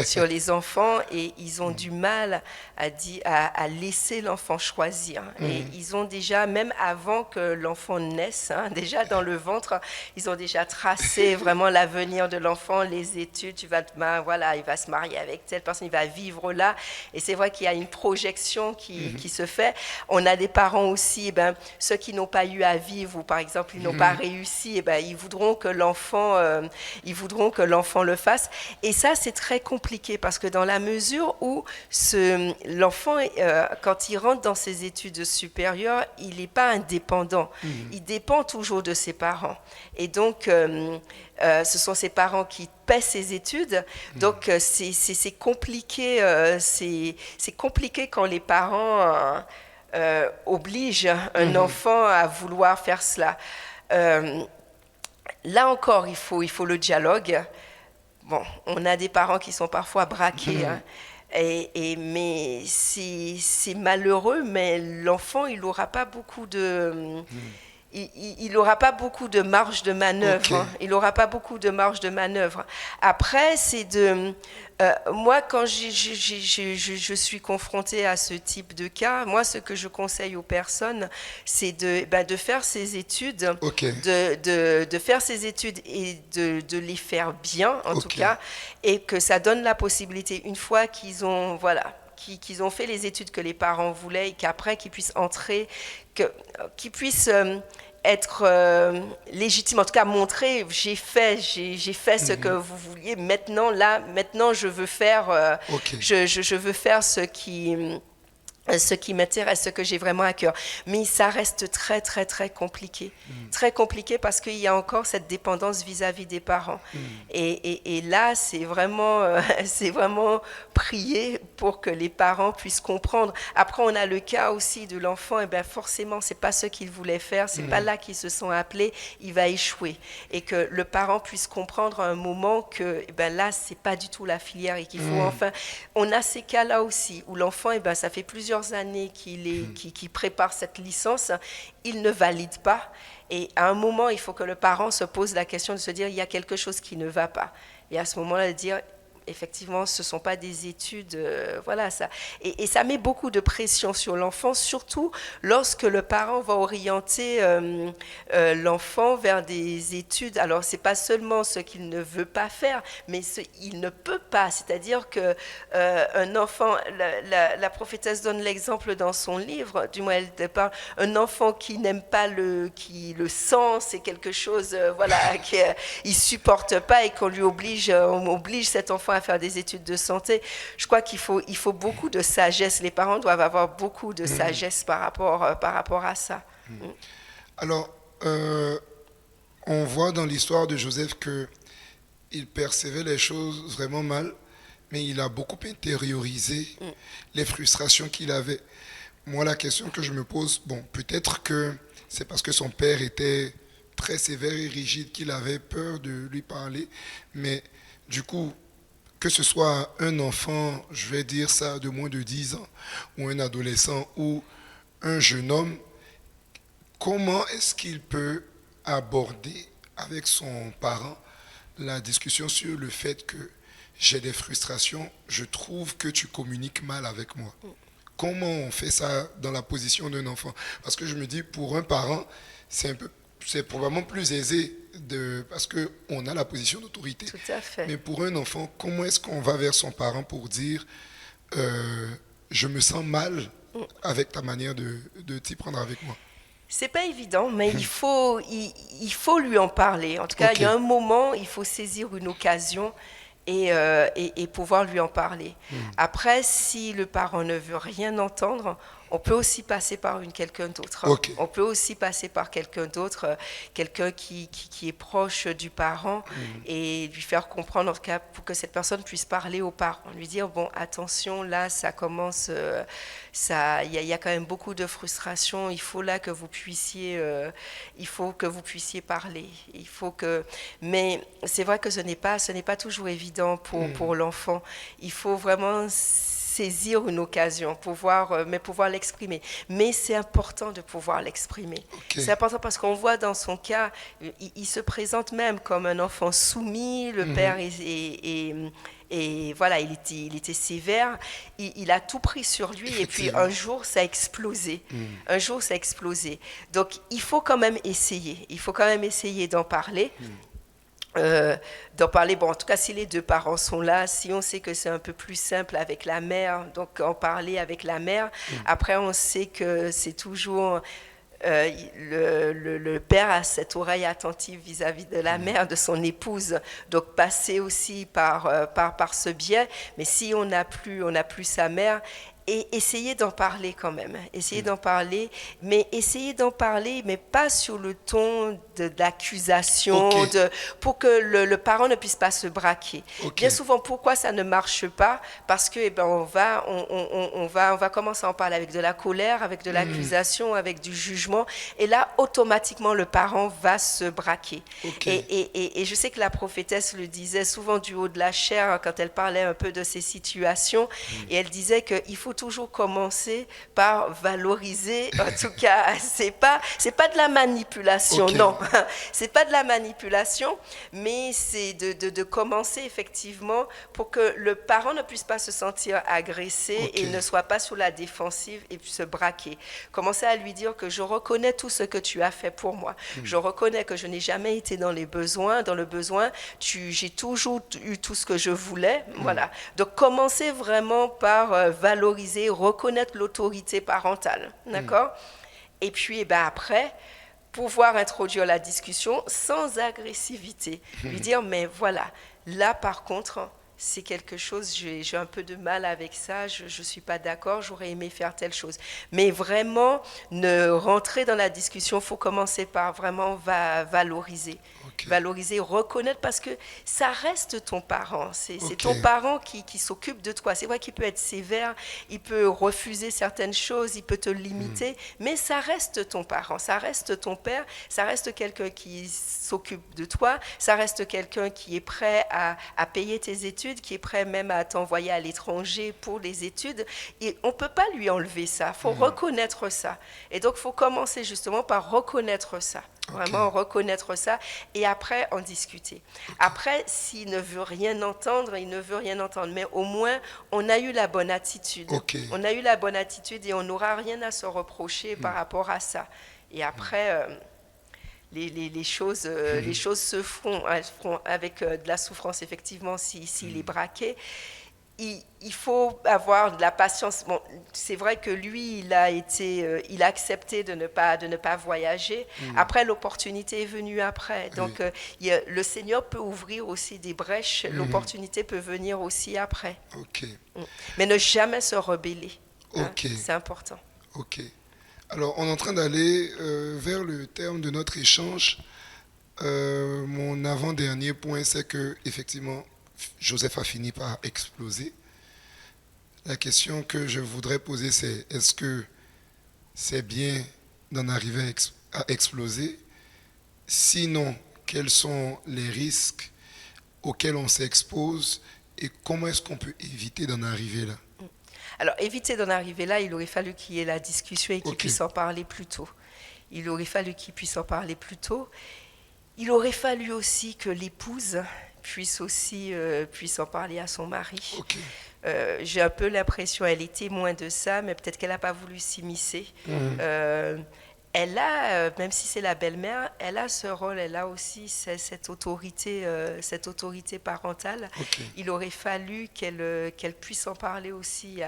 sur les enfants et ils ont du mal à laisser l'enfant choisir. Et ils ont déjà, même avant que l'enfant naisse, déjà dans le ventre, ils ont déjà tracé vraiment l'avenir de l'enfant, les études, voilà, il va se marier avec telle personne, il va vivre là. Et c'est vrai qu'il y a une projection qui se fait. On a des parents aussi, ceux qui n'ont pas eu à vivre ou par exemple, ils n'ont pas réussi, ils voudront que l'enfant le fasse. Et ça, c'est très compliqué parce que dans la mesure où l'enfant, quand il rentre dans ses études supérieures, il n'est pas indépendant. Il dépend toujours de ses parents. Et donc, ce sont ses parents qui paient ses études. Donc, c'est compliqué. C'est compliqué quand les parents obligent un enfant à vouloir faire cela. Là encore, il faut le dialogue. Bon, on a des parents qui sont parfois braqués, mais c'est malheureux, mais l'enfant, il n'aura pas beaucoup de... Il n'aura pas beaucoup de marge de manœuvre. Okay. Il n'aura pas beaucoup de marge de manœuvre. Après, c'est de... moi, quand je suis confrontée à ce type de cas, moi, ce que je conseille aux personnes, c'est de faire ces études, Okay. de faire ces études et de les faire bien, en tout cas, et que ça donne la possibilité, une fois qu'ils ont... Voilà, qu'ils ont fait les études que les parents voulaient et qu'après qu'ils puissent entrer, qu'ils puissent être légitimes, en tout cas montrer j'ai fait ce que vous vouliez, maintenant je veux faire, je veux faire ce qui m'intéresse, ce que j'ai vraiment à cœur. Mais ça reste très, très, très compliqué. Très compliqué parce qu'il y a encore cette dépendance vis-à-vis des parents. Et là, c'est vraiment prier pour que les parents puissent comprendre. Après, on a le cas aussi de l'enfant, et bien forcément, ce n'est pas ce qu'il voulait faire, ce n'est pas là qu'ils se sont appelés, il va échouer. Et que le parent puisse comprendre à un moment que là, ce n'est pas du tout la filière et qu'il faut enfin... On a ces cas-là aussi, où l'enfant, ça fait plusieurs années qu'il prépare cette licence, il ne valide pas. Et à un moment, il faut que le parent se pose la question de se dire, il y a quelque chose qui ne va pas. Et à ce moment-là, de dire, effectivement, ce ne sont pas des études, voilà ça. Et ça met beaucoup de pression sur l'enfant, surtout lorsque le parent va orienter l'enfant vers des études. Alors, ce n'est pas seulement ce qu'il ne veut pas faire, mais il ne peut pas. C'est-à-dire qu'un enfant, la prophétesse donne l'exemple dans son livre, du moins elle parle, un enfant qui n'aime pas le sang, c'est quelque chose, voilà, qu'il ne supporte pas et qu'on lui oblige cet enfant à faire des études de santé. Je crois qu'il faut beaucoup de sagesse. Les parents doivent avoir beaucoup de sagesse par rapport à ça. Alors, on voit dans l'histoire de Joseph qu'il percevait les choses vraiment mal, mais il a beaucoup intériorisé les frustrations qu'il avait. Moi, la question que je me pose, peut-être que c'est parce que son père était très sévère et rigide qu'il avait peur de lui parler, mais du coup, que ce soit un enfant, je vais dire ça, de moins de 10 ans, ou un adolescent, ou un jeune homme, comment est-ce qu'il peut aborder avec son parent la discussion sur le fait que j'ai des frustrations, je trouve que tu communiques mal avec moi. Comment on fait ça dans la position d'un enfant? Parce que je me dis, pour un parent, c'est probablement plus aisé parce qu'on a la position d'autorité. Tout à fait. Mais pour un enfant, comment est-ce qu'on va vers son parent pour dire je me sens mal avec ta manière de t'y prendre avec moi? C'est pas évident, mais il faut lui en parler. En tout cas, il y a un moment, il faut saisir une occasion et pouvoir lui en parler. Après, si le parent ne veut rien entendre, on peut aussi passer par quelqu'un d'autre. On peut aussi passer par quelqu'un d'autre, quelqu'un qui est proche du parent et lui faire comprendre, en tout cas, pour que cette personne puisse parler au parent, lui dire, bon, attention, là, ça commence, il y a quand même beaucoup de frustration, il faut là que vous puissiez parler. Mais c'est vrai que ce n'est pas toujours évident pour l'enfant. Il faut vraiment saisir une occasion, pouvoir l'exprimer. Mais c'est important de pouvoir l'exprimer. C'est important parce qu'on voit dans son cas, il se présente même comme un enfant soumis, le père et voilà, il était sévère, il a tout pris sur lui et puis un jour ça a explosé. Un jour ça a explosé. Donc il faut quand même essayer d'en parler. Bon, en tout cas si les deux parents sont là, si on sait que c'est un peu plus simple avec la mère, donc en parler avec la mère. Après on sait que c'est toujours le père a cette oreille attentive vis-à-vis de la mère, de son épouse, donc passer aussi par ce biais. Mais si on n'a plus sa mère, et essayer d'en parler quand même, mais pas sur le ton de l'accusation, pour que le parent ne puisse pas se braquer. Bien souvent, pourquoi ça ne marche pas? Parce que on va commencer à en parler avec de la colère, avec de l'accusation, avec du jugement, et là automatiquement le parent va se braquer. Et je sais que la prophétesse le disait souvent du haut de la chair quand elle parlait un peu de ces situations, et elle disait qu'il faut toujours commencer par valoriser. En tout cas, c'est pas de la manipulation, non. C'est pas de la manipulation, mais c'est de commencer effectivement pour que le parent ne puisse pas se sentir agressé et ne soit pas sous la défensive et puis se braquer. Commencer à lui dire que je reconnais tout ce que tu as fait pour moi. Je reconnais que je n'ai jamais été dans le besoin. J'ai toujours eu tout ce que je voulais. Voilà. Donc commencer vraiment par valoriser, reconnaître l'autorité parentale, d'accord? Et puis après, pouvoir introduire la discussion sans agressivité, lui dire mais voilà, là par contre c'est quelque chose, j'ai un peu de mal avec ça, je ne suis pas d'accord, j'aurais aimé faire telle chose. Mais vraiment, ne rentrer dans la discussion, il faut commencer par vraiment valoriser. Valoriser, reconnaître, parce que ça reste ton parent. C'est ton parent qui s'occupe de toi. C'est vrai qu'il peut être sévère, il peut refuser certaines choses, il peut te limiter, mais ça reste ton parent, ça reste ton père, ça reste quelqu'un qui s'occupe de toi, ça reste quelqu'un qui est prêt à payer tes études, qui est prêt même à t'envoyer à l'étranger pour les études. Et on ne peut pas lui enlever ça, il faut reconnaître ça. Et donc, il faut commencer justement par reconnaître ça. Vraiment reconnaître ça et après en discuter. Après, s'il ne veut rien entendre, il ne veut rien entendre, mais au moins on a eu la bonne attitude. On a eu la bonne attitude et on n'aura rien à se reprocher par rapport à ça. Et après, les choses se feront, elles feront avec de la souffrance effectivement s'il est braqué. Il faut avoir de la patience. Bon, c'est vrai que lui, il a accepté de ne pas voyager. Après, l'opportunité est venue après. Donc, le Seigneur peut ouvrir aussi des brèches. L'opportunité peut venir aussi après. Mais ne jamais se rebeller. C'est important. Alors, on est en train d'aller vers le terme de notre échange. Mon avant-dernier point, c'est que effectivement, Joseph a fini par exploser. La question que je voudrais poser, c'est est-ce que c'est bien d'en arriver à exploser? Sinon, quels sont les risques auxquels on s'expose et comment est-ce qu'on peut éviter d'en arriver là? Alors, éviter d'en arriver là, il aurait fallu qu'il y ait la discussion et qu'il Ok. puisse en parler plus tôt. Il aurait fallu qu'il puisse en parler plus tôt. Il aurait fallu aussi que l'épouse puisse en parler à son mari. Ok. J'ai un peu l'impression, elle est témoin de ça, mais peut-être qu'elle n'a pas voulu s'immiscer. Elle a, même si c'est la belle-mère, elle a ce rôle, elle a aussi cette autorité parentale. Ok. Il aurait fallu qu'elle puisse en parler aussi,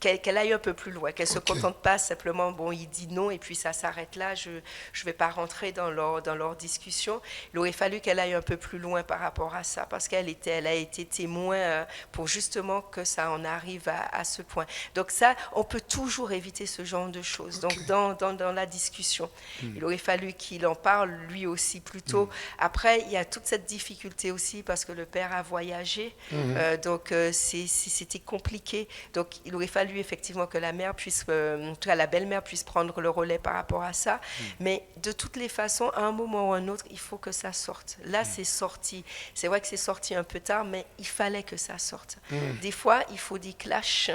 qu'elle aille un peu plus loin, qu'elle ne se Ok. contente pas simplement, bon, il dit non et puis ça s'arrête là, je ne vais pas rentrer dans leur discussion. Il aurait fallu qu'elle aille un peu plus loin par rapport à ça, parce elle a été témoin pour justement que ça en arrive à ce point. Donc ça, on peut toujours éviter ce genre de choses. Ok. Donc dans la discussion, il aurait fallu qu'il en parle lui aussi plus tôt. Après, il y a toute cette difficulté aussi parce que le père a voyagé, donc c'était compliqué. Donc il aurait fallu effectivement que la mère puisse, en tout cas la belle-mère puisse prendre le relais par rapport à ça. Mais de toutes les façons, à un moment ou à un autre, il faut que ça sorte. Là, c'est sorti. C'est vrai que c'est sorti un peu tard, mais il fallait que ça sorte. Des fois, il faut des clashs.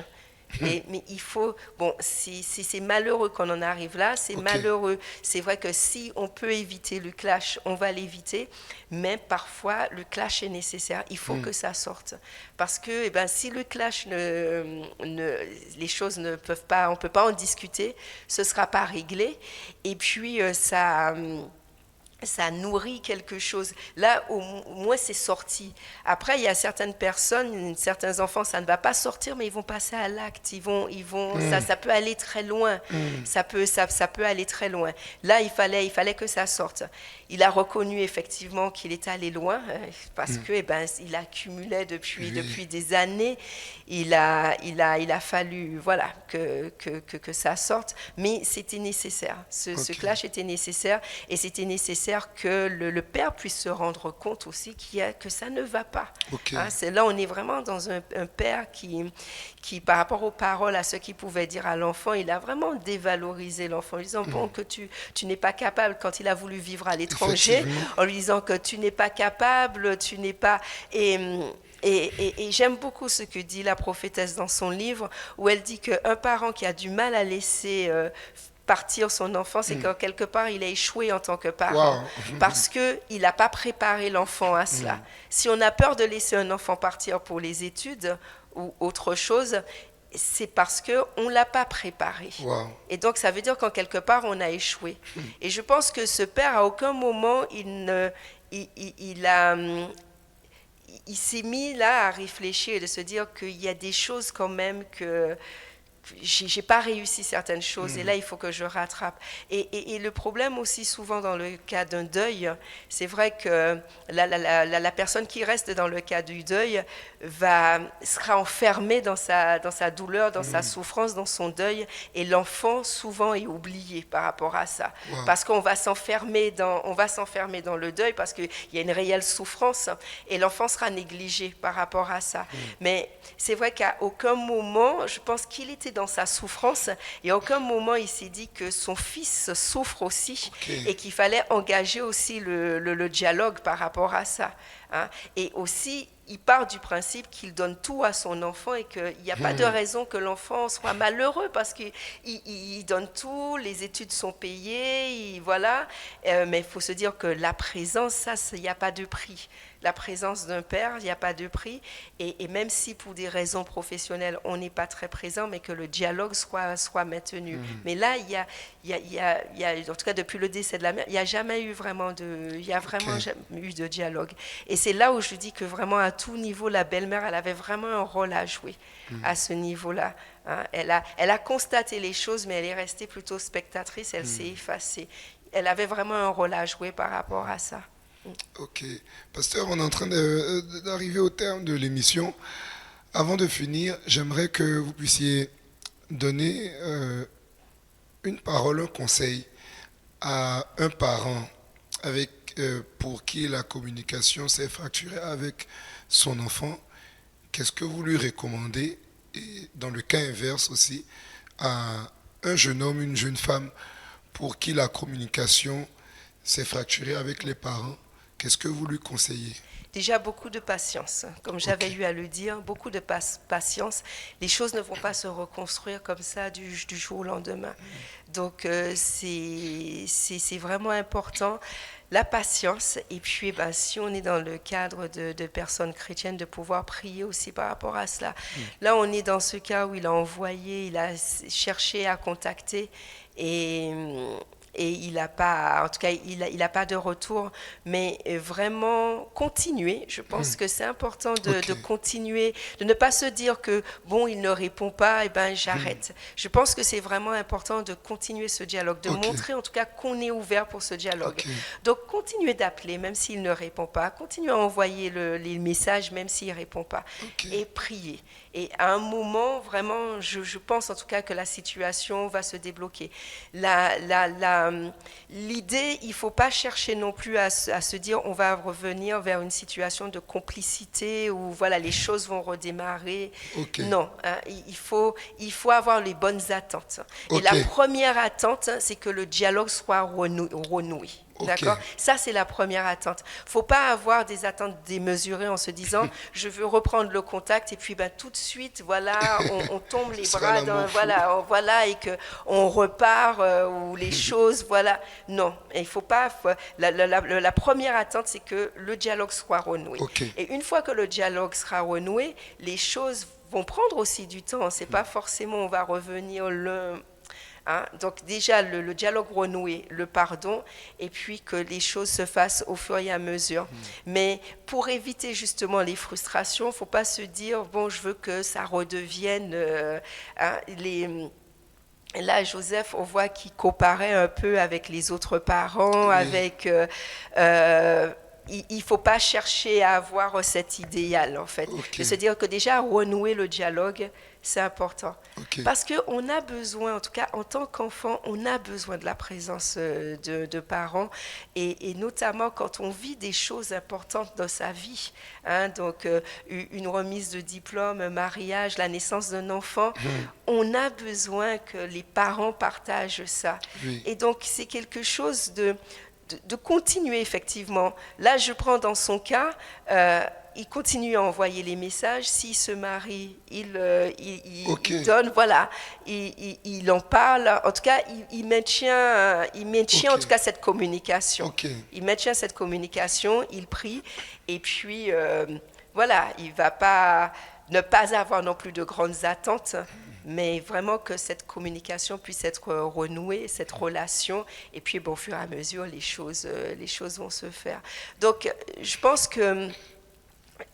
Mais il faut, bon, c'est malheureux qu'on en arrive là, c'est Ok. malheureux. C'est vrai que si on peut éviter le clash, on va l'éviter, mais parfois le clash est nécessaire. Il faut que ça sorte. Parce que si le clash, les choses ne peuvent pas, on ne peut pas en discuter, ce ne sera pas réglé. Et puis ça nourrit quelque chose. Là, au moins, c'est sorti. Après, il y a certaines personnes, certains enfants, ça ne va pas sortir, mais ils vont passer à l'acte. Ça peut aller très loin. Ça peut aller très loin. Là, il fallait que ça sorte. Il a reconnu effectivement qu'il est allé loin, parce que, il accumulait depuis des années. Il a fallu, voilà, que ça sorte. Mais c'était nécessaire. Ce clash était nécessaire, et c'était nécessaire que le père puisse se rendre compte aussi que ça ne va pas. Ok. Là, on est vraiment dans un père qui, par rapport aux paroles, à ce qu'il pouvait dire à l'enfant, il a vraiment dévalorisé l'enfant, en lui disant bon, que tu n'es pas capable, quand il a voulu vivre à l'étranger, en lui disant que tu n'es pas capable, tu n'es pas... Et j'aime beaucoup ce que dit la prophétesse dans son livre, où elle dit qu'un parent qui a du mal à laisser partir son enfant, c'est que quelque part il a échoué en tant que parent, parce qu'il n'a pas préparé l'enfant à cela. Si on a peur de laisser un enfant partir pour les études ou autre chose, c'est parce qu'on ne l'a pas préparé. Et donc ça veut dire qu'en quelque part on a échoué. Et je pense que ce père, à aucun moment il s'est mis là à réfléchir et de se dire qu'il y a des choses quand même que j'ai pas réussi certaines choses et là il faut que je rattrape. Et le problème aussi souvent dans le cas d'un deuil, c'est vrai que la personne qui reste dans le cas du deuil sera enfermée dans sa douleur, dans sa souffrance, dans son deuil, et l'enfant souvent est oublié par rapport à ça, parce qu'on va s'enfermer dans le deuil parce qu'il y a une réelle souffrance et l'enfant sera négligé par rapport à ça. Mais c'est vrai qu'à aucun moment, je pense qu'il était dans sa souffrance et à aucun moment il s'est dit que son fils souffre aussi et qu'il fallait engager aussi le dialogue par rapport à ça. Et aussi, il part du principe qu'il donne tout à son enfant et qu'il n'y a pas de raison que l'enfant soit malheureux parce qu'il donne tout, les études sont payées, voilà. Mais il faut se dire que la présence, ça, il n'y a pas de prix. La présence d'un père, il n'y a pas de prix. Et même si pour des raisons professionnelles, on n'est pas très présent, mais que le dialogue soit maintenu. Mais là, il y a, en tout cas depuis le décès de la mère, il n'y a jamais eu vraiment jamais eu de dialogue. Et c'est là où je dis que vraiment à tout niveau, la belle-mère, elle avait vraiment un rôle à jouer à ce niveau-là. Elle a constaté les choses, mais elle est restée plutôt spectatrice, elle s'est effacée. Elle avait vraiment un rôle à jouer par rapport à ça. Ok. Pasteur, on est en train d'arriver au terme de l'émission. Avant de finir, j'aimerais que vous puissiez donner une parole, un conseil à un parent pour qui la communication s'est fracturée avec son enfant. Qu'est-ce que vous lui recommandez? Et dans le cas inverse aussi, à un jeune homme, une jeune femme pour qui la communication s'est fracturée avec les parents. Qu'est-ce que vous lui conseillez? Déjà, beaucoup de patience. Comme j'avais eu à le dire, beaucoup de patience. Les choses ne vont pas se reconstruire comme ça du jour au lendemain. Donc, c'est vraiment important. La patience. Et puis, si on est dans le cadre de personnes chrétiennes, de pouvoir prier aussi par rapport à cela. Là, on est dans ce cas où il a envoyé, il a cherché à contacter et il n'a pas, en tout cas, il n'a pas de retour, mais vraiment continuer. Je pense que c'est important de continuer, de ne pas se dire que, bon, il ne répond pas, et ben j'arrête. Je pense que c'est vraiment important de continuer ce dialogue, de montrer en tout cas qu'on est ouvert pour ce dialogue. Donc, continuer d'appeler, même s'il ne répond pas, continuer à envoyer les messages, même s'il ne répond pas, et prier. Et à un moment, vraiment, je pense en tout cas que la situation va se débloquer. L'idée, il ne faut pas chercher non plus à se dire on va revenir vers une situation de complicité où voilà, les choses vont redémarrer. Non, hein, il faut avoir les bonnes attentes. Et la première attente, c'est que le dialogue soit renoué. D'accord ? Ça, c'est la première attente. Il ne faut pas avoir des attentes démesurées en se disant je veux reprendre le contact et puis tout de suite, voilà, on tombe les bras dans, voilà, et qu'on repart ou les choses, voilà. Non, il ne faut pas. La première attente, c'est que le dialogue soit renoué. Et une fois que le dialogue sera renoué, les choses vont prendre aussi du temps. Ce n'est pas forcément on va revenir Hein, donc déjà le dialogue renoué, le pardon, et puis que les choses se fassent au fur et à mesure. Mais pour éviter justement les frustrations, il ne faut pas se dire, bon, je veux que ça redevienne... Là, Joseph, on voit qu'il comparait un peu avec les autres parents, avec... il ne faut pas chercher à avoir cet idéal, en fait. De se dire que déjà, renouer le dialogue, c'est important. Parce qu'on a besoin, en tout cas, en tant qu'enfant, on a besoin de la présence de parents, et notamment quand on vit des choses importantes dans sa vie. Hein, donc, une remise de diplôme, un mariage, la naissance d'un enfant, on a besoin que les parents partagent ça. Et donc, c'est quelque chose de continuer effectivement. Là, je prends dans son cas, il continue à envoyer les messages. S'il se marie, il donne, voilà, il en parle. En tout cas, il maintient en tout cas cette communication. Il maintient cette communication, il prie, et puis voilà, il va pas ne pas avoir non plus de grandes attentes. Mais vraiment que cette communication puisse être renouée, cette relation, et puis au fur et à mesure, les choses vont se faire. Donc, je pense que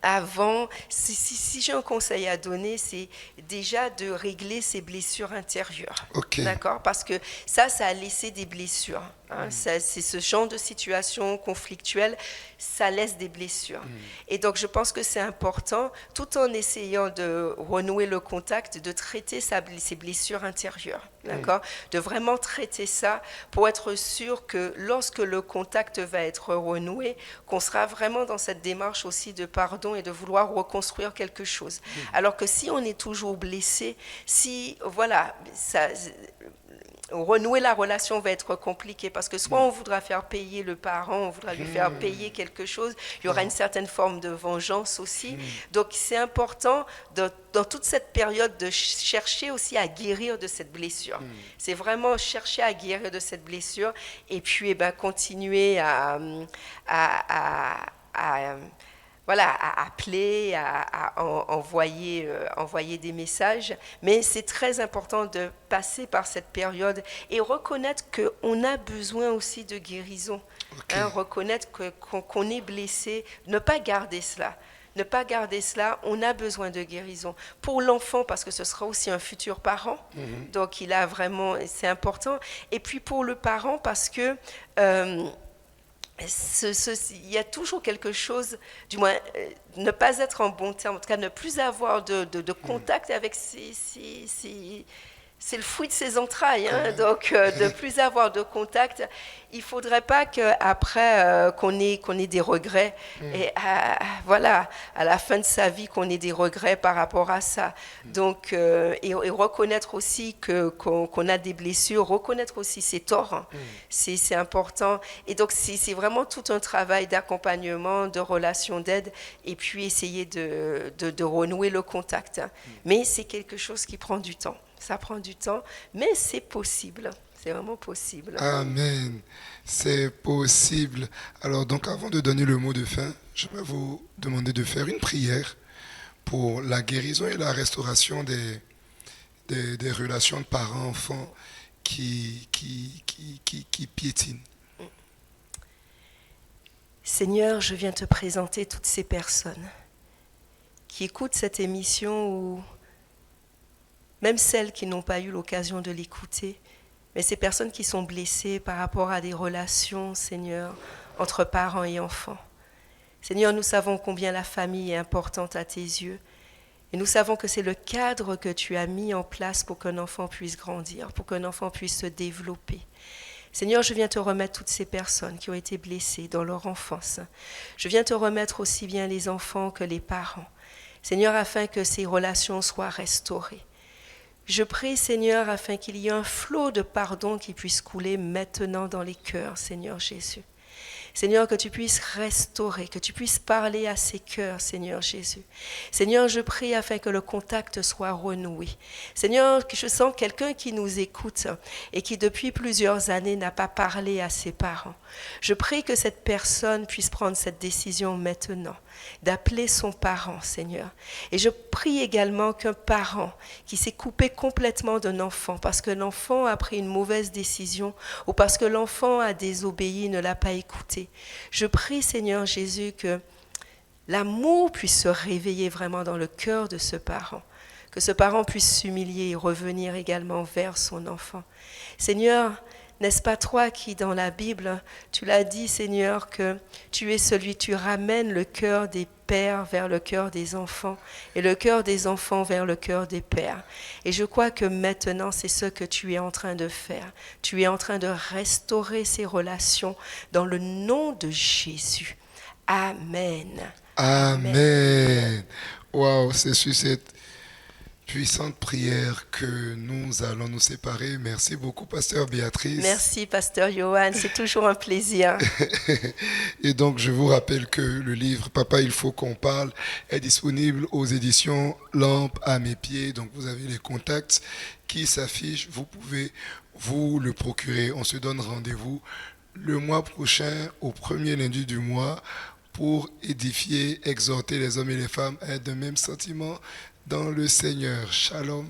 avant, si j'ai un conseil à donner, c'est déjà de régler ses blessures intérieures. D'accord ? Parce que ça a laissé des blessures. Hein, c'est ce genre de situation conflictuelle, ça laisse des blessures. Et donc, je pense que c'est important, tout en essayant de renouer le contact, de traiter ses blessures intérieures. D'accord ? De vraiment traiter ça pour être sûr que lorsque le contact va être renoué, qu'on sera vraiment dans cette démarche aussi de pardon et de vouloir reconstruire quelque chose. Alors que si on est toujours blessé, voilà, renouer la relation va être compliqué parce que soit on voudra faire payer le parent, on voudra lui faire payer quelque chose, il y aura une certaine forme de vengeance aussi. Donc c'est important dans toute cette période de chercher aussi à guérir de cette blessure. C'est vraiment chercher à guérir de cette blessure et puis continuer à appeler, à envoyer des messages. Mais c'est très important de passer par cette période et reconnaître qu'on a besoin aussi de guérison. Hein, reconnaître qu'on est blessé, ne pas garder cela. Ne pas garder cela, on a besoin de guérison. Pour l'enfant, parce que ce sera aussi un futur parent, donc c'est important. Et puis pour le parent, parce que... il y a toujours quelque chose, du moins ne pas être en bon terme, en tout cas ne plus avoir de contact avec c'est le fruit de ses entrailles, hein. Donc de plus avoir de contact, il faudrait pas qu'après qu'on ait des regrets et voilà, à la fin de sa vie qu'on ait des regrets par rapport à ça. Donc et reconnaître aussi qu'on a des blessures, reconnaître aussi ses torts, hein. C'est important. Et donc c'est vraiment tout un travail d'accompagnement, de relation d'aide, et puis essayer de renouer le contact, hein. Mais c'est quelque chose qui prend du temps. Ça prend du temps, mais c'est possible. C'est vraiment possible. Amen. C'est possible. Alors donc avant de donner le mot de fin, je vais vous demander de faire une prière pour la guérison et la restauration des relations de parents-enfants qui piétinent. Seigneur, je viens te présenter toutes ces personnes qui écoutent cette émission ou même celles qui n'ont pas eu l'occasion de l'écouter, mais ces personnes qui sont blessées par rapport à des relations, Seigneur, entre parents et enfants. Seigneur, nous savons combien la famille est importante à tes yeux, et nous savons que c'est le cadre que tu as mis en place pour qu'un enfant puisse grandir, pour qu'un enfant puisse se développer. Seigneur, je viens te remettre toutes ces personnes qui ont été blessées dans leur enfance. Je viens te remettre aussi bien les enfants que les parents. Seigneur, afin que ces relations soient restaurées. Je prie, Seigneur, afin qu'il y ait un flot de pardon qui puisse couler maintenant dans les cœurs, Seigneur Jésus. Seigneur, que tu puisses restaurer, que tu puisses parler à ces cœurs, Seigneur Jésus. Seigneur, je prie afin que le contact soit renoué. Seigneur, que je sens quelqu'un qui nous écoute et qui depuis plusieurs années n'a pas parlé à ses parents. Je prie que cette personne puisse prendre cette décision maintenant, d'appeler son parent, Seigneur. Et je prie également qu'un parent qui s'est coupé complètement d'un enfant parce que l'enfant a pris une mauvaise décision ou parce que l'enfant a désobéi, ne l'a pas écouté. Je prie, Seigneur Jésus, que l'amour puisse se réveiller vraiment dans le cœur de ce parent, que ce parent puisse s'humilier et revenir également vers son enfant. Seigneur, n'est-ce pas toi qui, dans la Bible, tu l'as dit, Seigneur, que tu es celui, tu ramènes le cœur des pères vers le cœur des enfants et le cœur des enfants vers le cœur des pères. Et je crois que maintenant, c'est ce que tu es en train de faire. Tu es en train de restaurer ces relations dans le nom de Jésus. Amen. Amen. Waouh, c'est sur cette puissante prière que nous allons nous séparer. Merci beaucoup, Pasteur Béatrice. Merci, Pasteur Johan. C'est toujours un plaisir. Et donc, je vous rappelle que le livre Papa, il faut qu'on parle est disponible aux éditions Lampe à mes pieds. Donc, vous avez les contacts qui s'affichent. Vous pouvez vous le procurer. On se donne rendez-vous le mois prochain, au premier lundi du mois, pour édifier, exhorter les hommes et les femmes à être de même sentiment dans le Seigneur. Shalom.